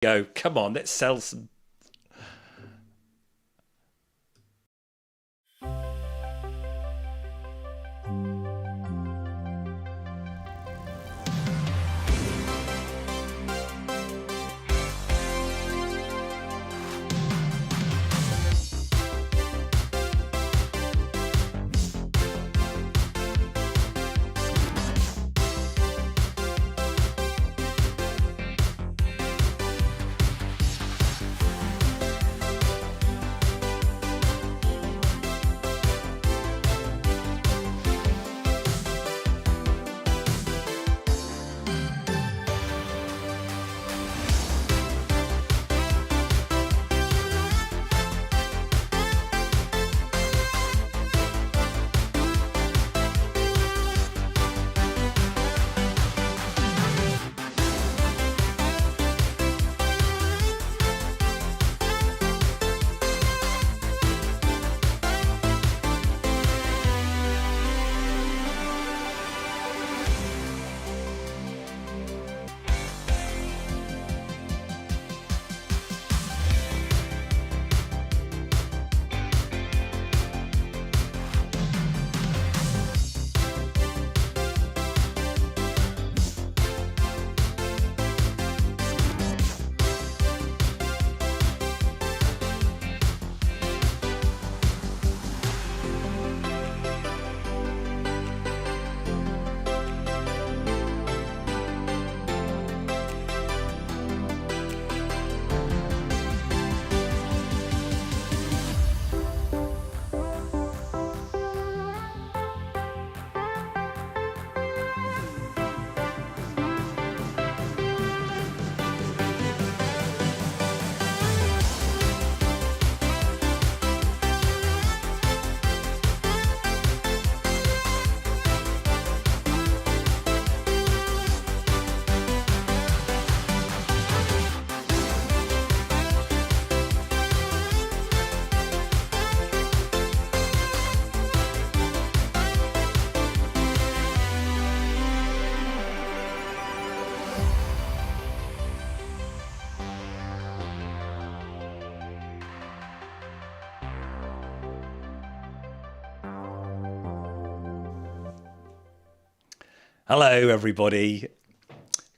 Go, come on, let's sell some. Hello, everybody.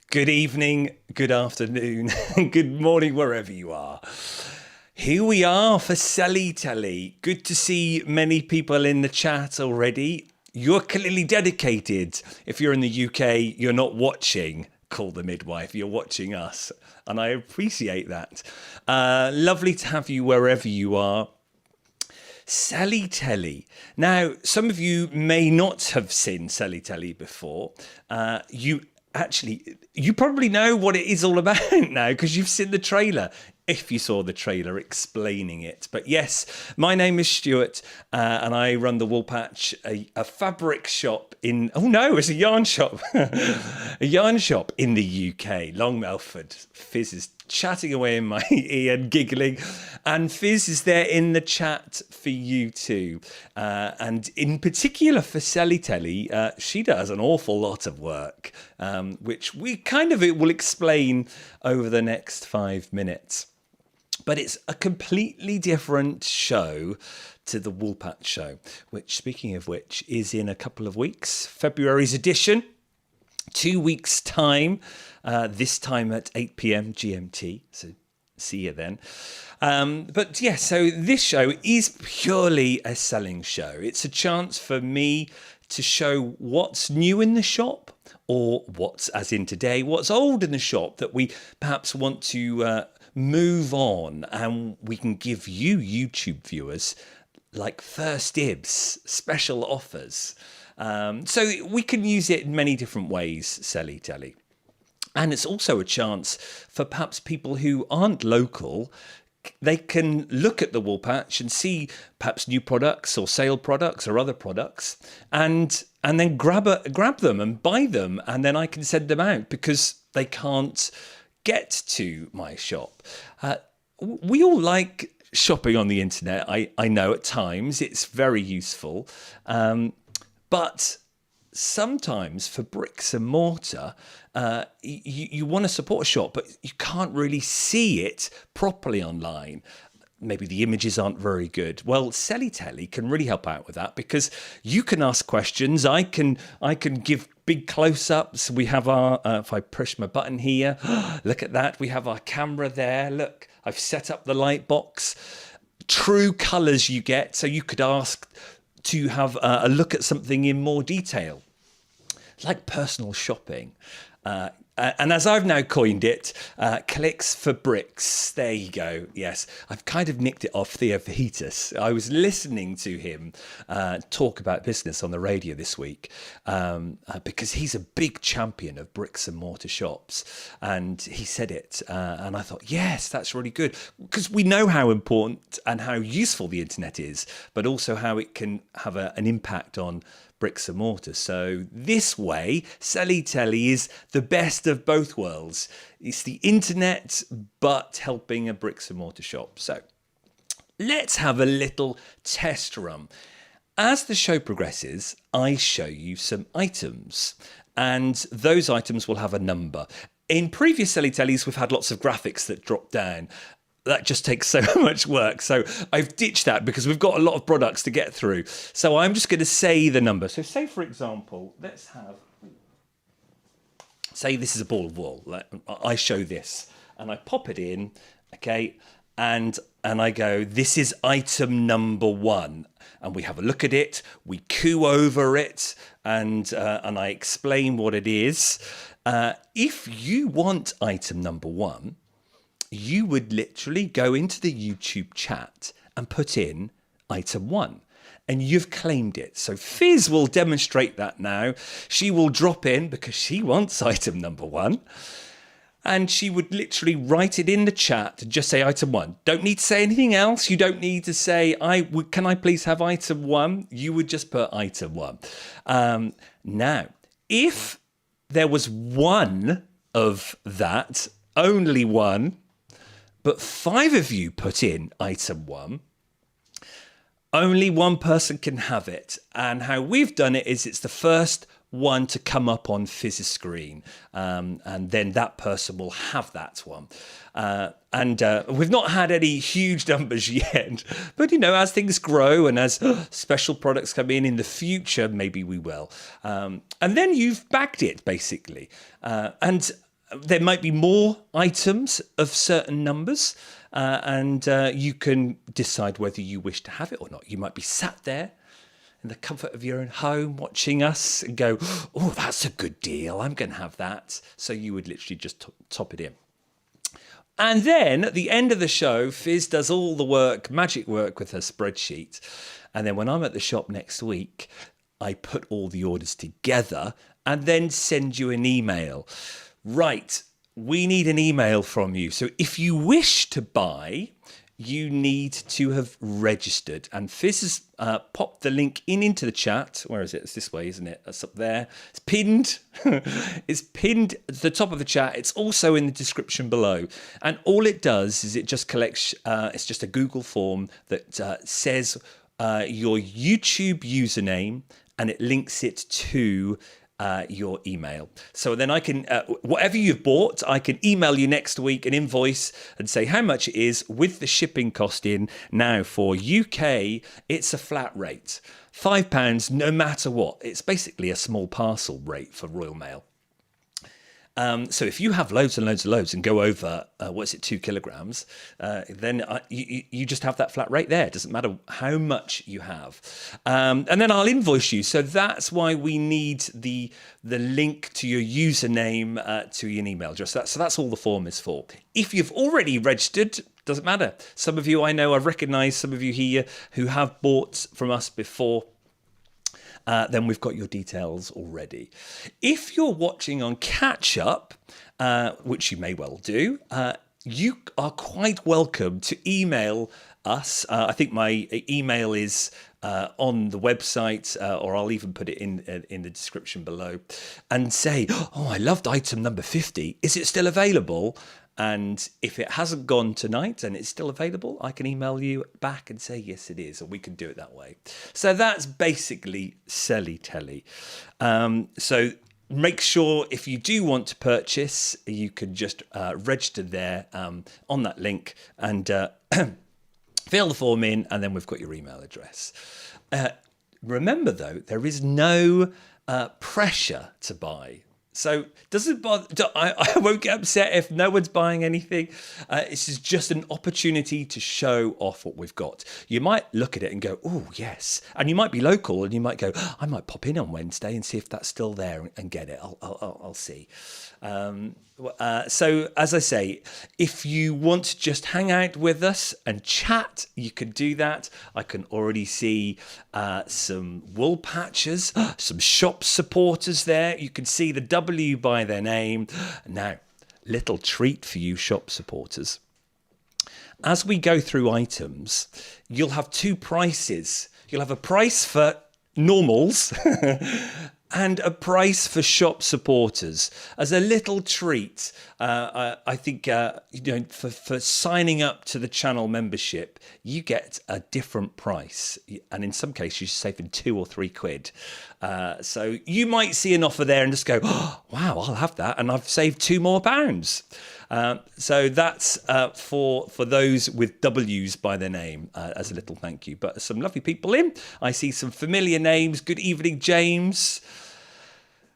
Good evening, good afternoon, and good morning, wherever you are. Here we are for Selly Telly. Good to see many people in the chat already. You're clearly dedicated. If you're in the UK, you're not watching Call the Midwife, you're watching us. And I appreciate that. Lovely to have you wherever you are. Selly Telly. Now, some of you may not have seen Selly Telly before. You probably know what it is all about now because you've seen the trailer. If you saw the trailer explaining it. But yes, my name is Stuart and I run the Wool Patch, a fabric shop in, oh no, it's a yarn shop. A yarn shop in the UK, Long Melford. Fizz is chatting away in my ear and giggling. And Fizz is there in the chat for you too. And in particular for Selly Telly, she does an awful lot of work, which we will explain over the next 5 minutes. But it's a completely different show to the Wool Patch show, which, speaking of which, is in a couple of weeks. February's edition, 2 weeks' time, this time at 8 p.m. GMT. So see you then. But yeah, so this show is purely a selling show. It's a chance for me to show what's new in the shop, or what's, as in today, what's old in the shop that we perhaps want to move on, and we can give you YouTube viewers like first dibs, special offers. So we can use it in many different ways, Selly Telly. And it's also a chance for perhaps people who aren't local. They can look at the Wool Patch and see perhaps new products or sale products or other products, and then grab them and buy them, and then I can send them out because they can't get to my shop. We all like shopping on the internet. I know at times it's very useful, but sometimes for bricks and mortar, you want to support a shop, but you can't really see it properly online. Maybe the images aren't very good. Well, Selly Telly can really help out with that, because you can ask questions. I can give big close-ups. We have our, if I push my button here, look at that. We have our camera there. Look, I've set up the light box. True colours you get. So you could ask to have a look at something in more detail. It's like personal shopping. And as I've now coined it, clicks for bricks. There you go. Yes, I've kind of nicked it off Theo Fajitas. I was listening to him talk about business on the radio this week, because he's a big champion of bricks and mortar shops. And he said it. And I thought, yes, that's really good. Because we know how important and how useful the internet is, but also how it can have an impact on bricks and mortar. So this way, Selly Telly is the best of both worlds. It's the internet, but helping a bricks and mortar shop. So let's have a little test run. As the show progresses, I show you some items, and those items will have a number. In previous Selly Tellys, we've had lots of graphics that drop down. That just takes so much work. So I've ditched that because we've got a lot of products to get through. So I'm just going to say the number. So say, for example, let's have, say this is a ball of wool. I show this and I pop it in, okay, and I go, this is item number 1. And we have a look at it, we coo over it, and I explain what it is. If you want item number 1, you would literally go into the YouTube chat and put in item 1, and you've claimed it. So Fizz will demonstrate that now. She will drop in because she wants item number 1, and she would literally write it in the chat and just say item 1. Don't need to say anything else. You don't need to say, can I please have item 1? You would just put item 1. Now, if there was one of that, only one, but 5 of you put in item 1, only one person can have it. And how we've done it is it's the first one to come up on Fizz's screen. And then that person will have that one. And we've not had any huge numbers yet. But, as things grow and as special products come in the future, maybe we will. And then you've bagged it, basically. And there might be more items of certain numbers, and you can decide whether you wish to have it or not. You might be sat there in the comfort of your own home watching us and go, oh, that's a good deal. I'm going to have that. So you would literally just top it in. And then at the end of the show, Fizz does all the work, magic work with her spreadsheet. And then when I'm at the shop next week, I put all the orders together and then send you an email. Right, we need an email from you. So if you wish to buy, you need to have registered. And Fizz has popped the link into the chat. Where is it? It's this way, isn't it? That's up there. It's pinned. It's pinned at the top of the chat. It's also in the description below. And all it does is it just collects, it's just a Google form that says your YouTube username, and it links it to your email. So then I can, whatever you've bought, I can email you next week an invoice and say how much it is with the shipping cost in. Now for UK, it's a flat rate, £5 no matter what. It's basically a small parcel rate for Royal Mail. So if you have loads and loads and loads and go over, 2 kilograms, then you just have that flat rate there. It doesn't matter how much you have. And then I'll invoice you. So that's why we need the link to your username to your email address. So that's all the form is for. If you've already registered, doesn't matter. Some of you I know, I've recognised some of you here who have bought from us before. Then we've got your details already. If you're watching on catch up, which you may well do, you are quite welcome to email us. I think my email is on the website, or I'll even put it in the description below, and say, oh, I loved item number 50. Is it still available? And if it hasn't gone tonight and it's still available, I can email you back and say, yes, it is, or we can do it that way. So that's basically Selly Telly. So make sure if you do want to purchase, you can just register there on that link and fill the form in, and then we've got your email address. Remember, though, there is no pressure to buy. So doesn't bother. I won't get upset if no one's buying anything. This is just an opportunity to show off what we've got. You might look at it and go, oh, yes. And you might be local and you might go, oh, I might pop in on Wednesday and see if that's still there and get it. I'll see. So as I say, if you want to just hang out with us and chat, you can do that. I can already see some wool patches, some shop supporters there. You can see the W by their name. Now, little treat for you shop supporters. As we go through items, you'll have two prices. You'll have a price for normals and a price for shop supporters. As a little treat, I think for signing up to the channel membership, you get a different price, and in some cases you're saving £2 or £3. So you might see an offer there and just go, oh, wow, I'll have that, and I've saved £2 more. So that's for those with W's by their name as a little thank you. But some lovely people in. I see some familiar names. Good evening, James.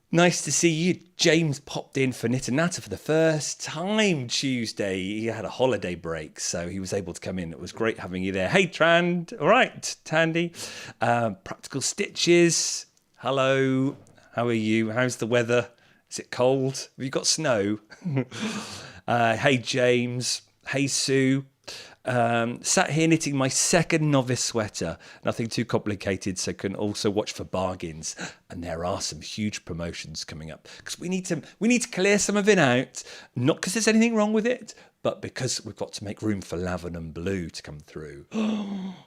Nice to see you. James popped in for Knit and Natter for the first time Tuesday. He had a holiday break, so he was able to come in. It was great having you there. Hey, Trand. All right, Tandy. Practical Stitches. Hello. How are you? How's the weather? Is it cold? Have you got snow? Hey, James. Hey, Sue. Sat here knitting my second novice sweater. Nothing too complicated, so can also watch for bargains. And there are some huge promotions coming up because we need to clear some of it out. Not because there's anything wrong with it, but because we've got to make room for Lavenham Blue to come through.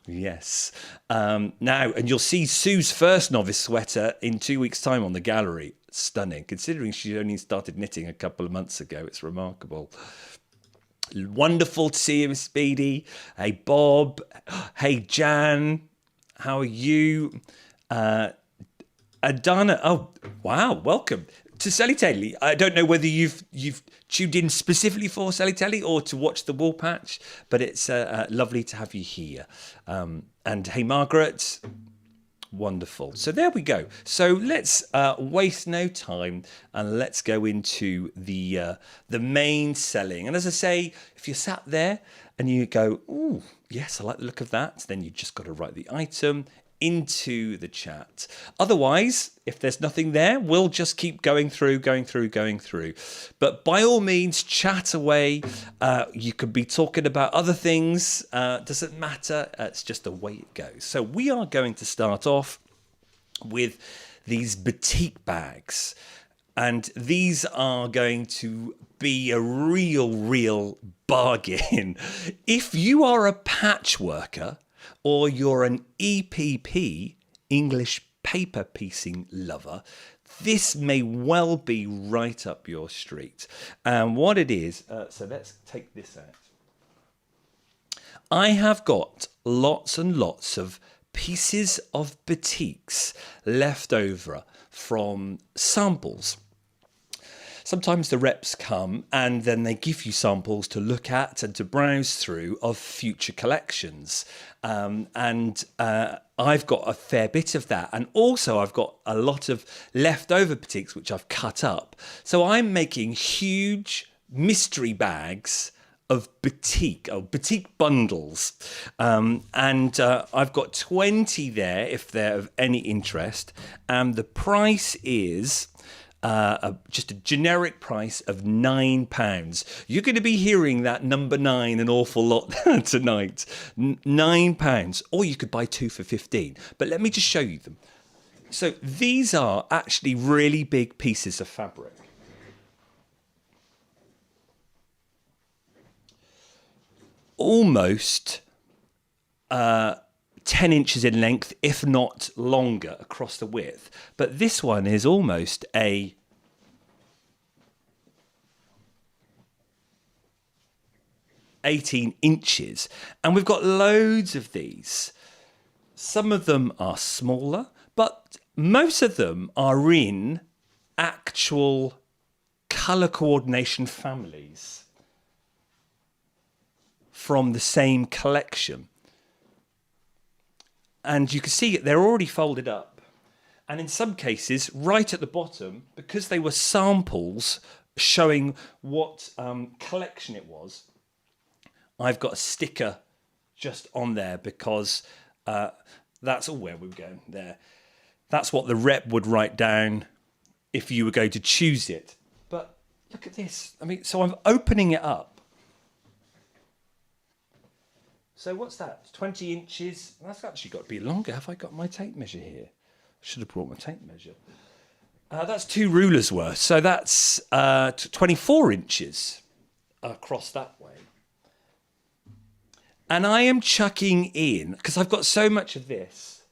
Yes. Now, and you'll see Sue's first novice sweater in 2 weeks' time on the gallery. Stunning, considering she only started knitting a couple of months ago. It's remarkable. Wonderful to see you, Miss Speedy. Hey, Bob. Hey, Jan. How are you? Adana. Oh, wow. Welcome to Selly Telly. I don't know whether you've tuned in specifically for Selly Telly or to watch the wool patch, but it's lovely to have you here. And hey, Margaret. Wonderful. So there we go. So let's waste no time and let's go into the main selling. And as I say, if you're sat there and you go, "Ooh, yes, I like the look of that," then you just got to write the item into the chat. Otherwise, if there's nothing there, we'll just keep going through. But by all means, chat away. You could be talking about other things. Doesn't matter. It's just the way it goes. So we are going to start off with these batik bags. And these are going to be a real bargain. If you are a patchworker, or you're an EPP, English paper piecing lover, this may well be right up your street. And what it is, so let's take this out. I have got lots and lots of pieces of batiks left over from samples. Sometimes the reps come and then they give you samples to look at and to browse through of future collections. And I've got a fair bit of that. And also I've got a lot of leftover batiks which I've cut up. So I'm making huge mystery bags of batik bundles. And I've got 20 there if they're of any interest. And the price is just a generic price of £9. You're going to be hearing that number 9 an awful lot tonight. £9, or you could buy 2 for 15. But let me just show you them. So these are actually really big pieces of fabric. Almost 10 inches in length, if not longer, across the width. But this one is almost a 18 inches. And we've got loads of these. Some of them are smaller, but most of them are in actual colour coordination families from the same collection. And you can see they're already folded up. And in some cases, right at the bottom, because they were samples showing what collection it was, I've got a sticker just on there because that's where we were going there. That's what the rep would write down if you were going to choose it. But look at this. I mean, so I'm opening it up. So what's that? 20 inches. That's actually got to be longer. Have I got my tape measure here? I should have brought my tape measure. That's 2 rulers worth. So that's 24 inches across that way. And I am chucking in, because I've got so much of this,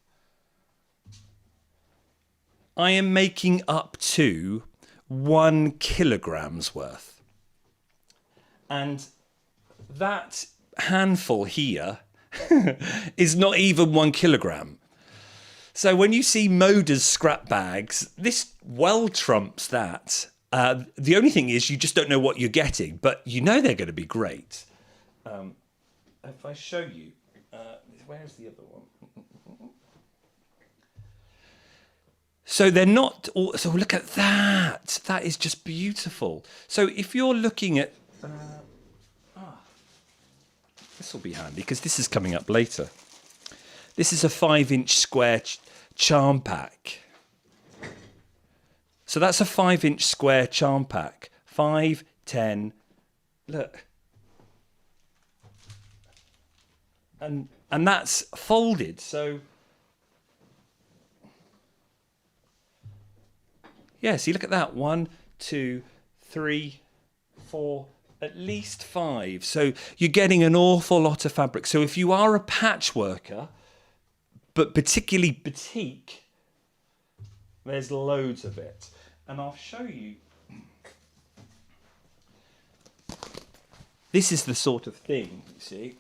I am making up to 1 kilogram's worth. And that handful here is not even 1 kilogram. So when you see Moda's scrap bags, this well trumps that. The only thing is you just don't know what you're getting, but you know they're going to be great. If I show you, where's the other one? So they're not all, so look at that. That is just beautiful. So if you're looking at, this will be handy because this is coming up later. This is a 5-inch square charm pack. So that's a 5-inch square charm pack. 5, 10, look. And that's folded, so yeah, see, look at that. 1, 2, 3, 4, at least 5. So you're getting an awful lot of fabric. So if you are a patch worker, but particularly batik, there's loads of it. And I'll show you. This is the sort of thing, you see.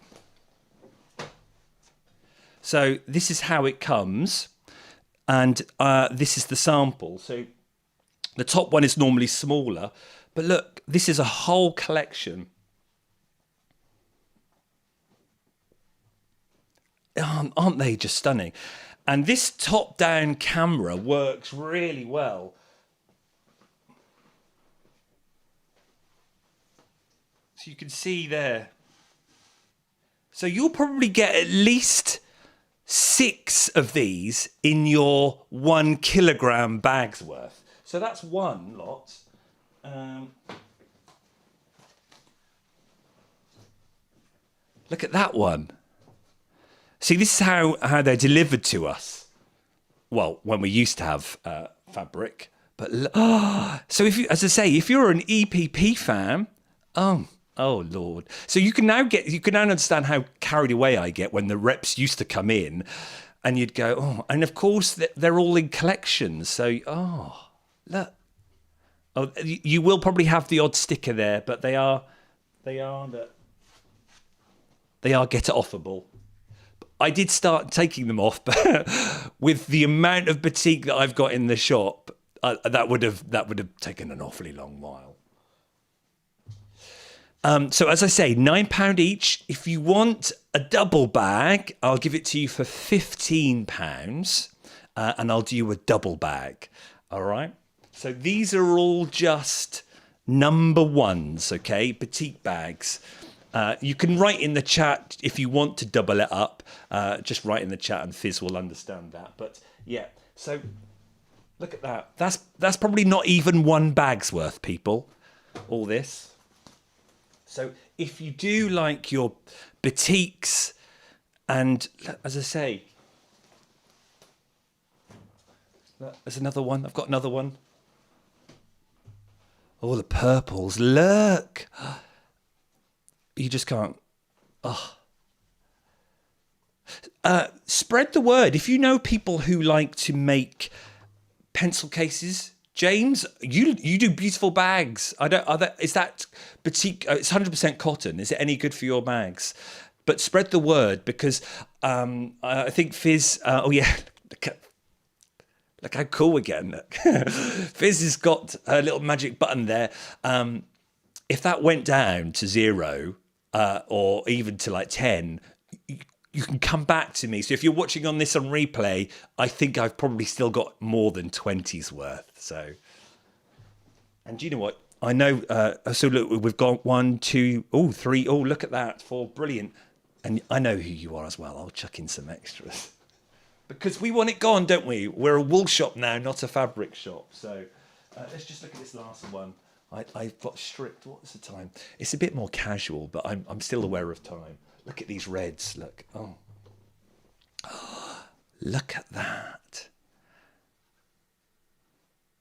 So this is how it comes, and this is the sample. So the top one is normally smaller, but look, this is a whole collection. Aren't they just stunning? And this top-down camera works really well. So you can see there. So you'll probably get at least 6 of these in your 1 kilogram bag's worth. So that's one lot. Look at that one. See, this is how they're delivered to us. Well, when we used to have fabric. But so if you, as I say, if you're an EPP fan, oh Lord! So you can now understand how carried away I get when the reps used to come in, and you'd go, oh, and of course they're all in collections. So look, you will probably have the odd sticker there, but they are get it offable. I did start taking them off, but with the amount of batik that I've got in the shop, that would have taken an awfully long while. So as I say, £9 each. If you want a double bag, I'll give it to you for £15, and I'll do you a double bag. All right. So these are all just number ones, okay? Batik bags. You can write in the chat if you want to double it up. Just write in the chat, and Fizz will understand that. But yeah, so look at that. That's probably not even 1 bag's worth, people. All this. So if you do like your batiks, and as I say, there's another one. I've got another one. Oh, the purples. Look. You just can't. Spread the word. If you know people who like to make pencil cases, James, you do beautiful bags. I don't. Is that boutique? It's 100% cotton. Is it any good for your bags? But spread the word because I think Fizz. Oh yeah, look how cool we're getting. Look. Fizz has got a little magic button there. If that went down to 0 or even to like 10. You can come back to me. So if you're watching on this on replay, I think I've probably still got more than 20's worth. So, and do you know what? I know. So look, we've got 1, 2, 3. Oh, look at that. 4. Brilliant. And I know who you are as well. I'll chuck in some extras. Because we want it gone, don't we? We're a wool shop now, not a fabric shop. So let's just look at this last one. I've got strict. What's the time? It's a bit more casual, but I'm still aware of time. Look at these reds. Look. Oh, look at that.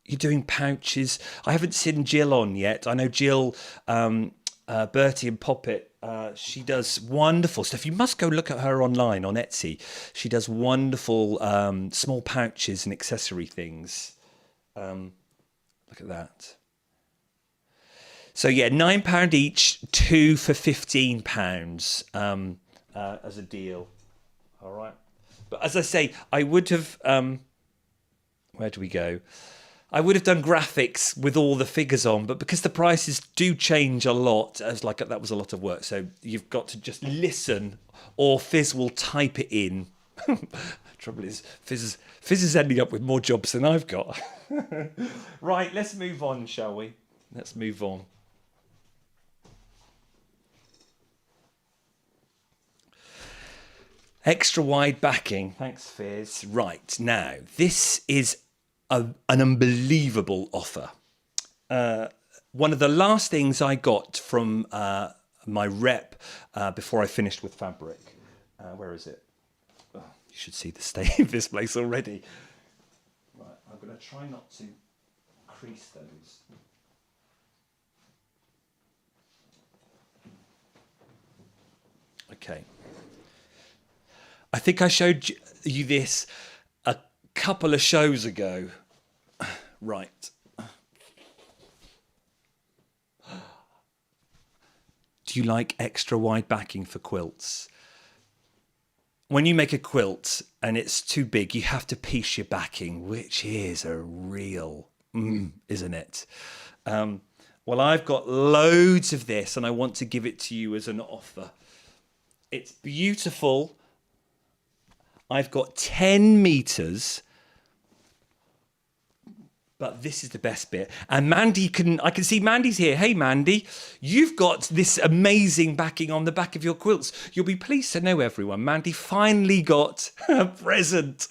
You're doing pouches. I haven't seen Jill on yet. I know Jill, Bertie and Poppet. She does wonderful stuff. You must go look at her online on Etsy. She does wonderful small pouches and accessory things. Look at that. So yeah, £9 each, 2 for £15 as a deal. All right. But as I say, I would have. Where do we go? I would have done graphics with all the figures on, but because the prices do change a lot, as like that was a lot of work. So you've got to just listen, or Fizz will type it in. Trouble is, Fizz is ending up with more jobs than I've got. Right, let's move on, shall we? Let's move on. Extra wide backing. Thanks, Fizz. Right, now, this is an unbelievable offer. One of the last things I got from my rep before I finished with fabric. Where is it? Oh, you should see the state of this place already. Right, I'm going to try not to crease those. Okay. I think I showed you this a couple of shows ago. Right. Do you like extra wide backing for quilts? When you make a quilt and it's too big, you have to piece your backing, which is a real, isn't it? Well, I've got loads of this and I want to give it to you as an offer. It's beautiful. I've got 10 meters, but this is the best bit. And Mandy I can see Mandy's here. Hey, Mandy, you've got this amazing backing on the back of your quilts. You'll be pleased to know, everyone, Mandy finally got a present.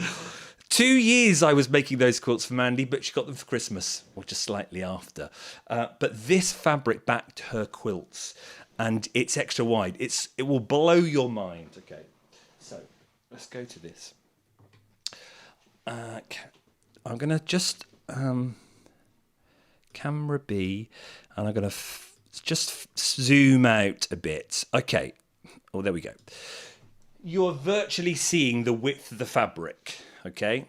2 years I was making those quilts for Mandy, but she got them for Christmas, or just slightly after. But this fabric backed her quilts, and it's extra wide. It will blow your mind. Okay, so let's go to this. I'm going to just camera B, and I'm going to just zoom out a bit. Okay, oh, there we go. You're virtually seeing the width of the fabric, okay?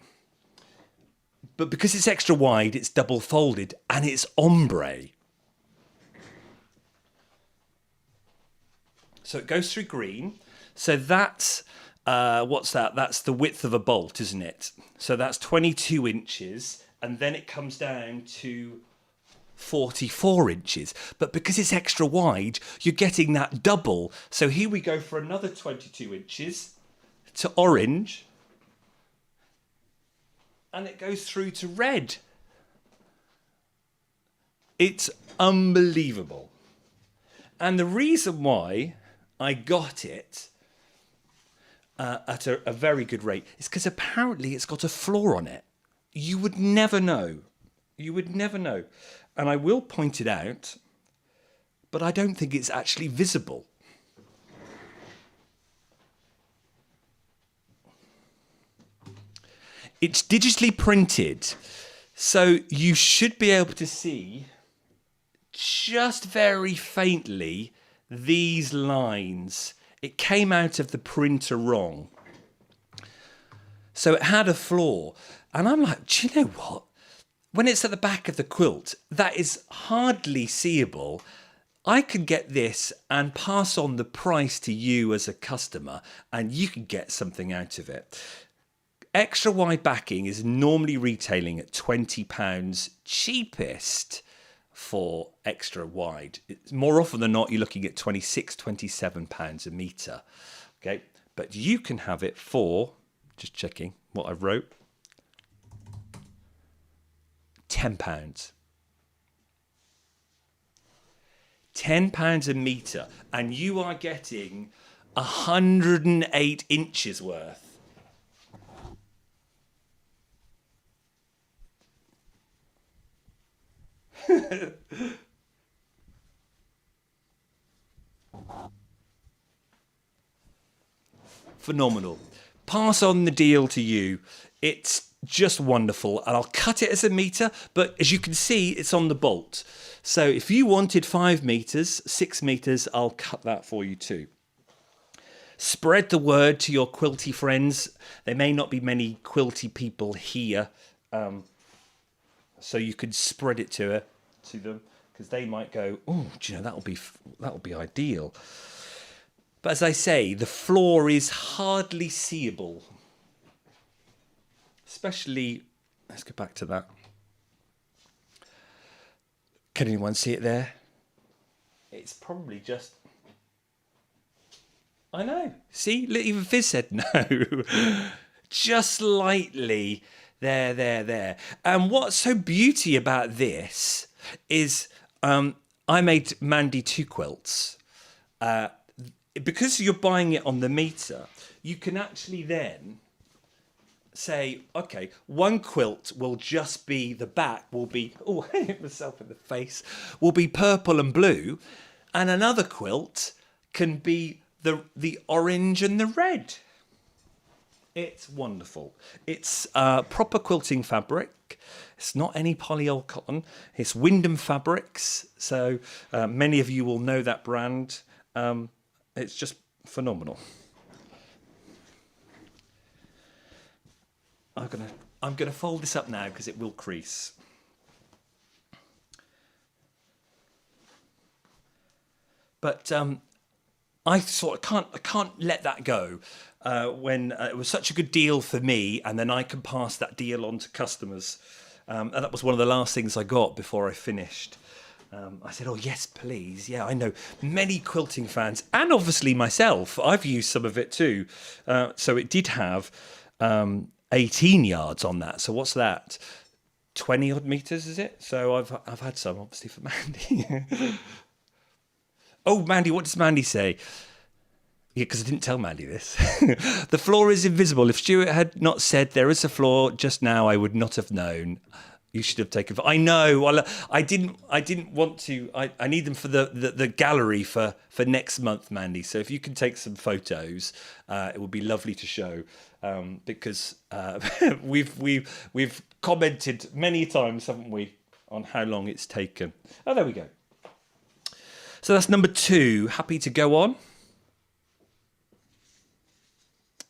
But because it's extra wide, it's double folded, and it's ombre. So it goes through green. So that's, what's that? That's the width of a bolt, isn't it? So that's 22 inches, and then it comes down to 44 inches. But because it's extra wide, you're getting that double. So here we go for another 22 inches to orange, and it goes through to red. It's unbelievable. And the reason why I got it at a very good rate is because apparently it's got a floor on it. You would never know. You would never know. And I will point it out, but I don't think it's actually visible. It's digitally printed, so you should be able to see just very faintly these lines. It came out of the printer wrong. So it had a flaw. And I'm like, do you know what? when it's at the back of the quilt, that is hardly seeable. I can get this and pass on the price to you as a customer, and you can get something out of it. Extra wide backing is normally retailing at £20 cheapest for extra wide. It's more often than not, you're looking at £26, £27 a metre. Okay, but you can have it for, just checking what I wrote, £10. £10 a metre, and you are getting 108 inches worth. Phenomenal. Pass on the deal to you. It's just wonderful, and I'll cut it as a metre, but as you can see, it's on the bolt. So if you wanted 5 metres, 6 metres, I'll cut that for you too. Spread the word to your quilty friends. There may not be many quilty people here, so you could spread it to them, because they might go, oh, do you know, that'll be ideal. But as I say, the floor is hardly seeable. Especially, let's go back to that. Can anyone see it there? It's probably just, I know. See, even Fizz said no. Just slightly there. And what's so beauty about this is I made Mandy 2 quilts. Because you're buying it on the metre, you can actually then say, okay, one quilt will just be, the back will be, oh, I hit myself in the face, will be purple and blue, and another quilt can be the orange and the red. It's wonderful. It's proper quilting fabric. It's not any polyol cotton. It's Wyndham Fabrics. So many of you will know that brand. It's just phenomenal. I'm gonna fold this up now because it will crease. But I can't let that go when it was such a good deal for me, and then I can pass that deal on to customers. And that was one of the last things I got before I finished. I said, oh, yes, please. Yeah, I know many quilting fans, and obviously myself. I've used some of it too. So it did have 18 yards on that. So what's that? 20 odd meters, is it? So I've had some, obviously, for Mandy. Oh, Mandy, what does Mandy say? Yeah, because I didn't tell Mandy this. The floor is invisible. If Stuart had not said there is a floor just now, I would not have known. You should have taken. I know. Well, I didn't want to. I need them for the gallery for next month, Mandy. So if you can take some photos, it would be lovely to show. Because we've commented many times, haven't we, on how long it's taken. Oh, there we go. So that's number 2. Happy to go on.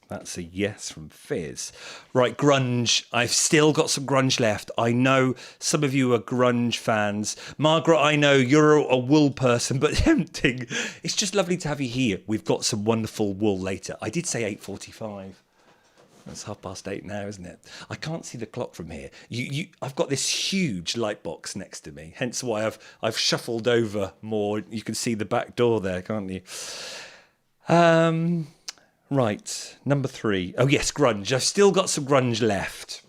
That's a yes from Fizz. Right, grunge. I've still got some grunge left. I know some of you are grunge fans. Margaret, I know you're a wool person, but tempting. It's just lovely to have you here. We've got some wonderful wool later. I did say 8:45. It's 8:30 now, isn't it? I can't see the clock from here. I've got this huge light box next to me, hence why I've shuffled over more. You can see the back door there, can't you? Right, number 3. Oh yes, grunge. I've still got some grunge left.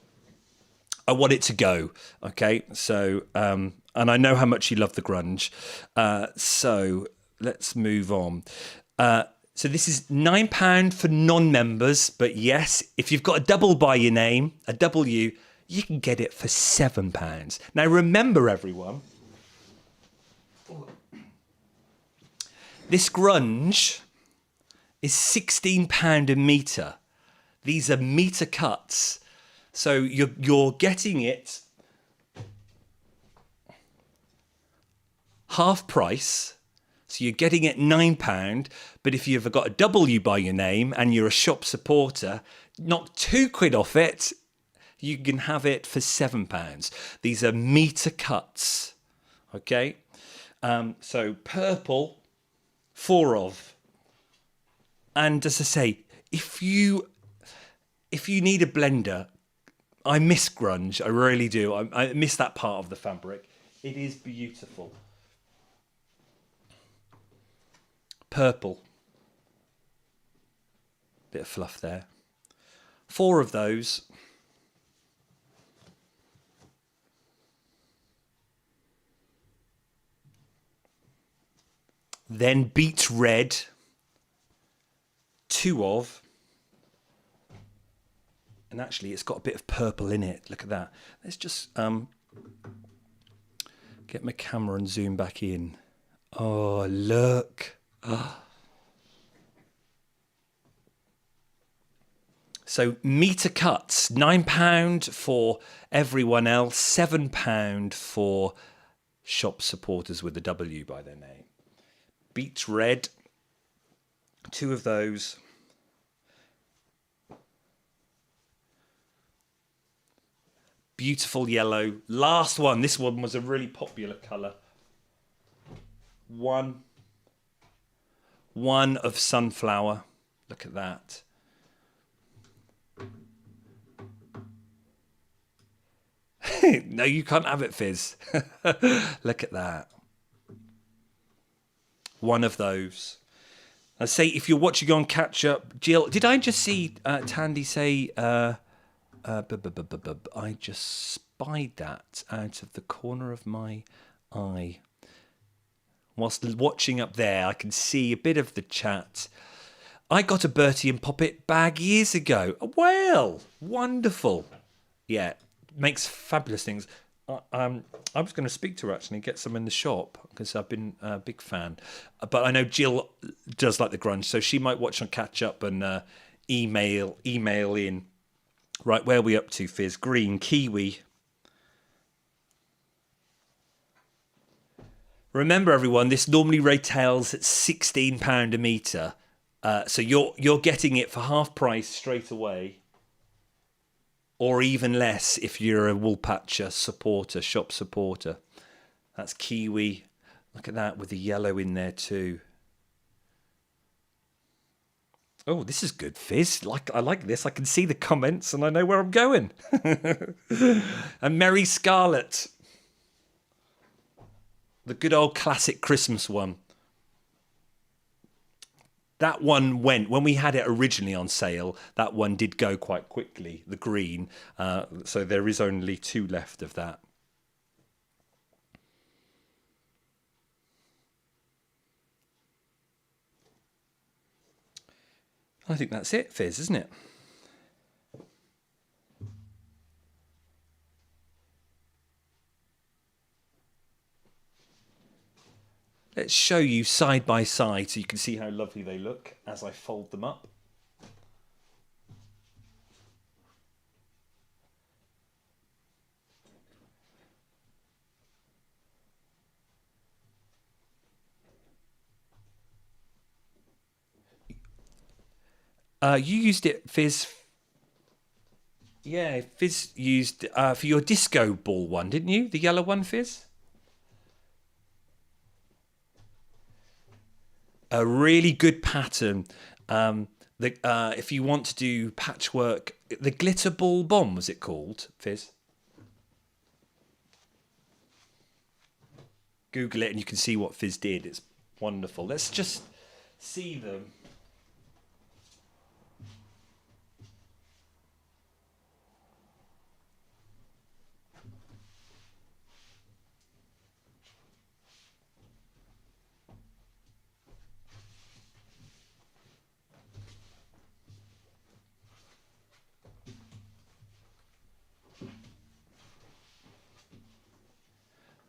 I want it to go. Okay, so and I know how much you love the grunge. So let's move on. So this is £9 for non-members, but yes, if you've got a double by your name, a W, you can get it for £7. Now remember, everyone, this grunge is £16 a metre. These are metre cuts, so you're getting it half price. So you're getting it £9, but if you've got a W by your name and you're a shop supporter, knock £2 off it, You can have it for £7. These are Metre cuts. Okay. So purple, 4 of. And as I say, if you need a blender, I miss grunge. I really do. I miss that part of the fabric. It is beautiful. Purple. Bit of fluff there. 4 of those. Then beet red. 2 of. And actually it's got a bit of purple in it. Look at that. Let's just get my camera and zoom back in. Oh, look. Oh. So Metre cuts, £9 for everyone else, £7 for shop supporters with a W by their name. Beet red, 2 of those. Beautiful yellow. Last one. This one was a really popular colour. One of sunflower. Look at that. No, you can't have it, Fizz. Look at that. One of those. I say, if you're watching on catch up, Jill, did I just see Tandy say, I just spied that out of the corner of my eye. Whilst watching up there, I can see a bit of the chat. I got a Bertie and Poppet bag years ago. Well, wonderful. Yeah, makes fabulous things. I was going to speak to her actually and get some in the shop because I've been a big fan. But I know Jill does like the grunge, so she might watch on catch up and email in. Right, where are we up to, Fizz? Green, kiwi. Remember, everyone, this normally retails at £16 a metre. So you're getting it for half price straight away. Or even less if you're a Woolpatcher supporter, shop supporter. That's kiwi. Look at that with the yellow in there too. Oh, this is good, Fizz. I like this. I can see the comments and I know where I'm going. And Merry Scarlet. The good old classic Christmas one. That one went, when we had it originally on sale, that one did go quite quickly, the green. So there is only 2 left of that. I think that's it, Fizz, isn't it? Let's show you side by side so you can see how lovely they look as I fold them up. You used it, Fizz. Yeah, Fizz used for your disco ball one, didn't you? The yellow one, Fizz? A really good pattern. If you want to do patchwork, the glitter ball bomb, was it called, Fizz? Google it and you can see what Fizz did. It's wonderful. Let's just see them.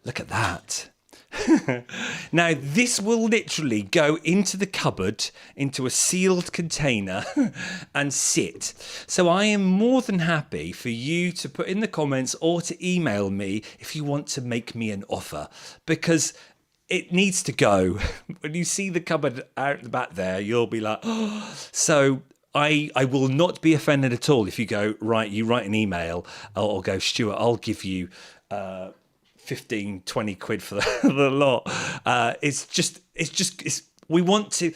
Look at that. Now, this will literally go into the cupboard, into a sealed container and sit. So I am more than happy for you to put in the comments or to email me if you want to make me an offer, because it needs to go. When you see the cupboard out the back there, you'll be like, oh. So I will not be offended at all if you go, right, you write an email or go, Stuart, I'll give you 15, 20 quid for the lot. We want to,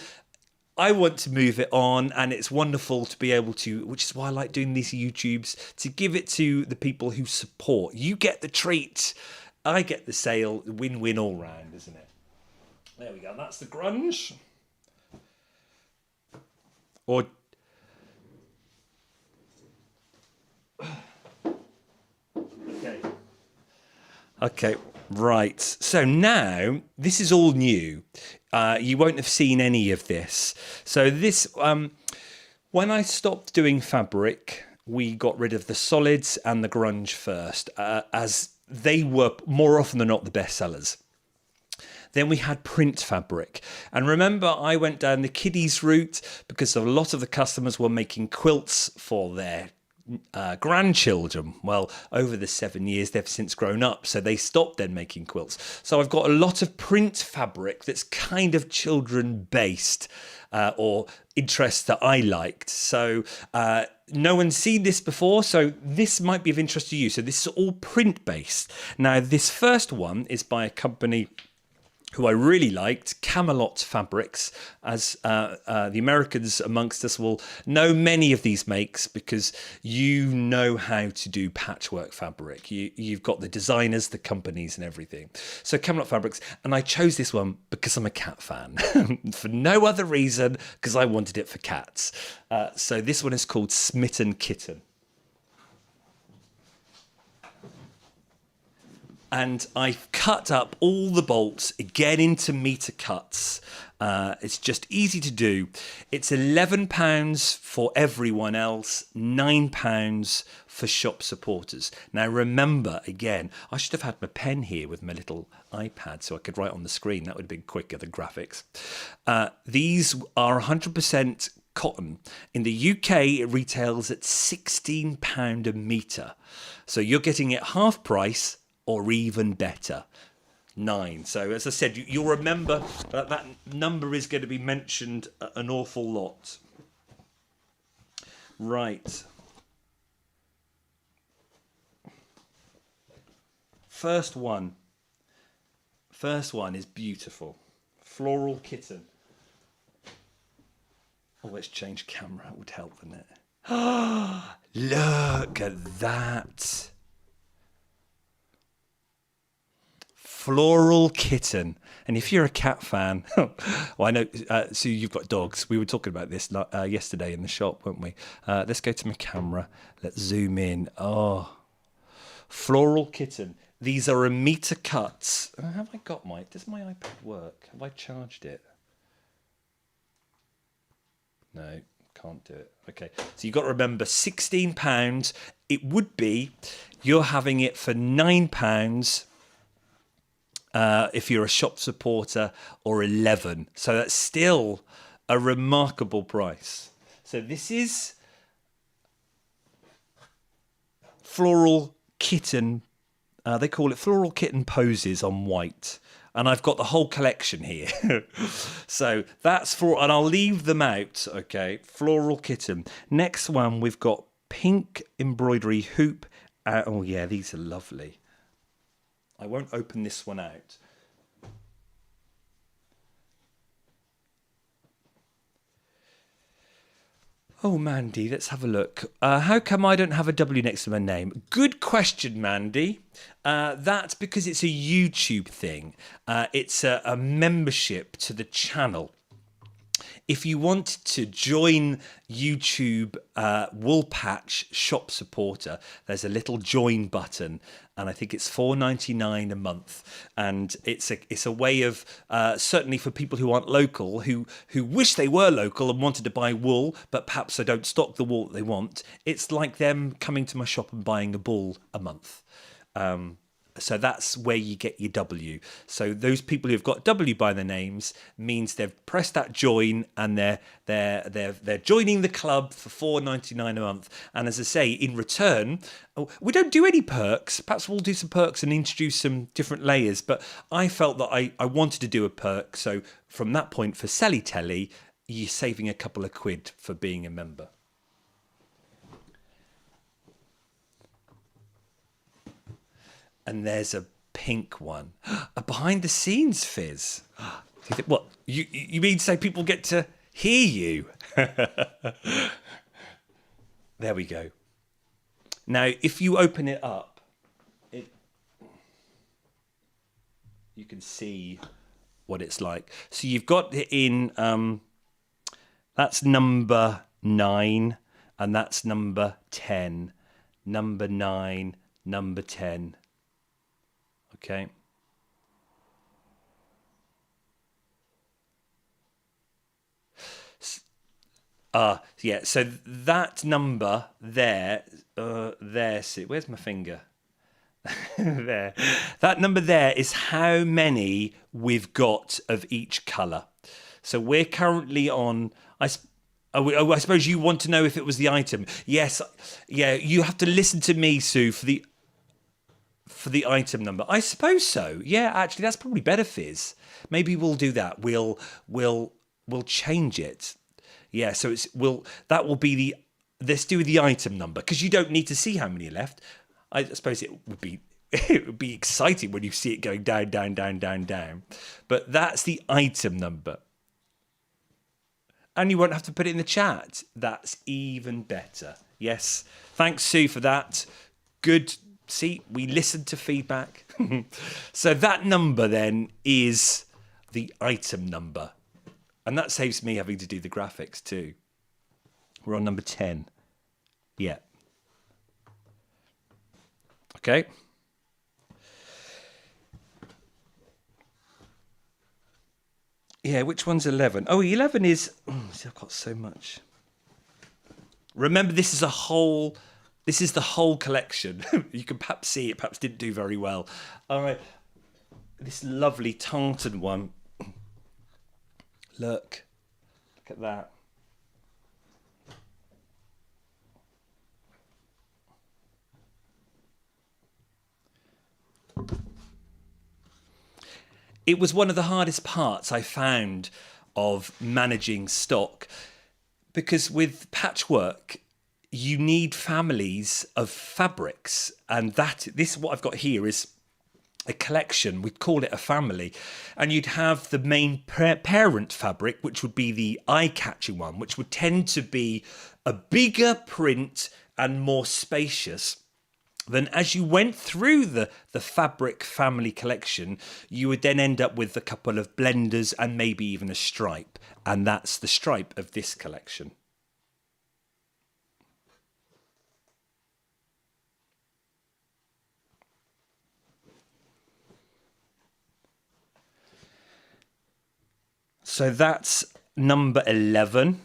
I want to move it on, and it's wonderful to be able to, which is why I like doing these YouTubes, to give it to the people who support. You get the treat, I get the sale, win-win all round, isn't it? There we go, that's the grunge. Or okay, right. So now this is all new. You won't have seen any of this. So this, when I stopped doing fabric, we got rid of the solids and the grunge first, as they were more often than not the best sellers. Then we had print fabric. And remember, I went down the kiddies route because a lot of the customers were making quilts for their grandchildren. Well, over the 7 years, they've since grown up, so they stopped then making quilts. So I've got a lot of print fabric that's kind of children-based or interests that I liked. So no one's seen this before, so this might be of interest to you. So this is all print-based. Now, this first one is by a company who I really liked, Camelot Fabrics, as the Americans amongst us will know many of these makes because you know how to do patchwork fabric. You've got the designers, the companies and everything. So Camelot Fabrics, and I chose this one because I'm a cat fan, for no other reason, because I wanted it for cats. So this one is called Smitten Kitten. And I've cut up all the bolts again into metre cuts. It's just easy to do. It's £11 for everyone else, £9 for shop supporters. Now remember, again, I should have had my pen here with my little iPad so I could write on the screen. That would have been quicker than graphics. These are 100% cotton. In the UK, it retails at £16 a metre. So you're getting it half price, or even better, 9. So as I said, you'll remember that that number is going to be mentioned an awful lot. Right. First one is beautiful. Floral Kitten. Oh, let's change camera. It would help, wouldn't it? Look at that. Floral Kitten. And if you're a cat fan, well, I know, Sue, you've got dogs. We were talking about this yesterday in the shop, weren't we? Let's go to my camera. Let's zoom in. Oh, Floral Kitten. These are a metre cuts. Have I got does my iPad work? Have I charged it? No, can't do it. Okay, so you've got to remember £16. It would be, you're having it for £9 if you're a shop supporter, or 11. So that's still a remarkable price. So this is Floral Kitten. They call it Floral Kitten Poses on white. And I've got the whole collection here. So that's and I'll leave them out, okay? Floral Kitten. Next one, we've got pink embroidery hoop. Oh yeah, these are lovely. I won't open this one out. Oh, Mandy, let's have a look. How come I don't have a W next to my name? Good question, Mandy. That's because it's a YouTube thing. It's a membership to the channel. If you want to join YouTube Wool Patch Shop Supporter, there's a little join button, and I think it's $4.99 a month. And it's a way of certainly for people who aren't local, who wish they were local and wanted to buy wool, but perhaps they don't stock the wool that they want. It's like them coming to my shop and buying a ball a month. So that's where you get your W. So those people who've got W by their names means they've pressed that join, and they're joining the club for $4.99 a month. And as I say, in return, we don't do any perks. Perhaps we'll do some perks and introduce some different layers. But I felt that I wanted to do a perk. So from that point, for Selly Telly, you're saving a couple of quid for being a member. And there's a pink one, a behind the scenes fizz. What you mean to say people get to hear you? There we go. Now, if you open it up, you can see what it's like. So you've got it in, that's number 9, and that's number 10. Number 9, number 10. Okay. Yeah, so that number there, see, where's my finger? There. That number there is how many we've got of each colour. So we're currently on, I suppose you want to know if it was the item. Yes, yeah, you have to listen to me, Sue, for the item number. I suppose so. Yeah, actually, that's probably better, Fizz. Maybe we'll do that. We'll change it. Yeah, so that will be let's do the item number, because you don't need to see how many are left. I suppose it would be exciting when you see it going down, down, down, down, down. But that's the item number. And you won't have to put it in the chat. That's even better. Yes. Thanks, Sue, for that. Good. See, we listened to feedback. So that number then is the item number. And that saves me having to do the graphics too. We're on number 10. Yeah. Okay. Yeah, which one's 11? Oh, 11 is... see, I've got so much. Remember, this is the whole collection. You can perhaps see it perhaps didn't do very well. All right. This lovely tartan one. Look at that. It was one of the hardest parts I found of managing stock, because with patchwork, you need families of fabrics, and this what I've got here is a collection. We'd call it a family, and you'd have the main parent fabric, which would be the eye-catching one, which would tend to be a bigger print and more spacious. Then as you went through the fabric family collection, you would then end up with a couple of blenders and maybe even a stripe, and that's the stripe of this collection. So that's number 11.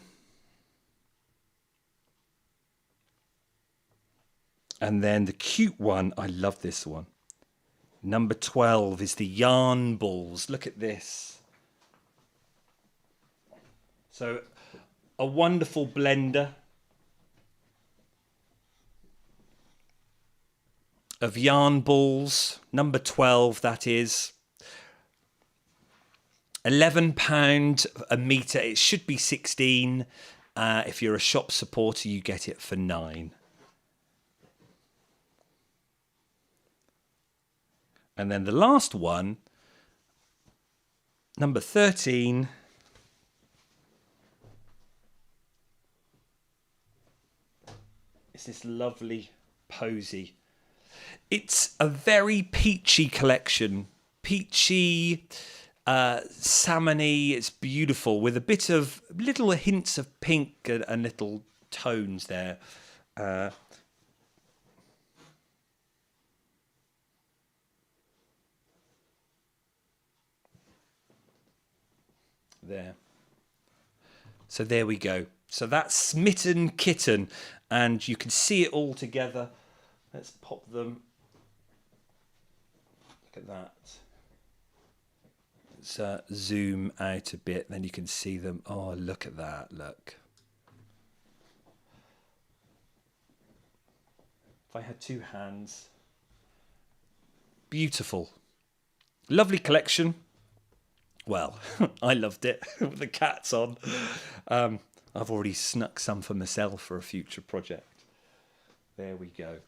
And then the cute one, I love this one. Number 12 is the yarn balls. Look at this. So a wonderful blender of yarn balls. Number 12, that is. £11 a metre. It should be 16. If you're a shop supporter, you get it for 9. And then the last one, number 13. Is this lovely posy. It's a very peachy collection. Peachy, salmony. It's beautiful with a bit of little hints of pink and little tones there. There. So there we go. So that's Smitten Kitten, and you can see it all together. Let's pop them. Look at that. Let's zoom out a bit, then you can see them. Oh, look at that. Look. If I had 2 hands. Beautiful. Lovely collection. Well, I loved it with the cats on. I've already snuck some for myself for a future project. There we go.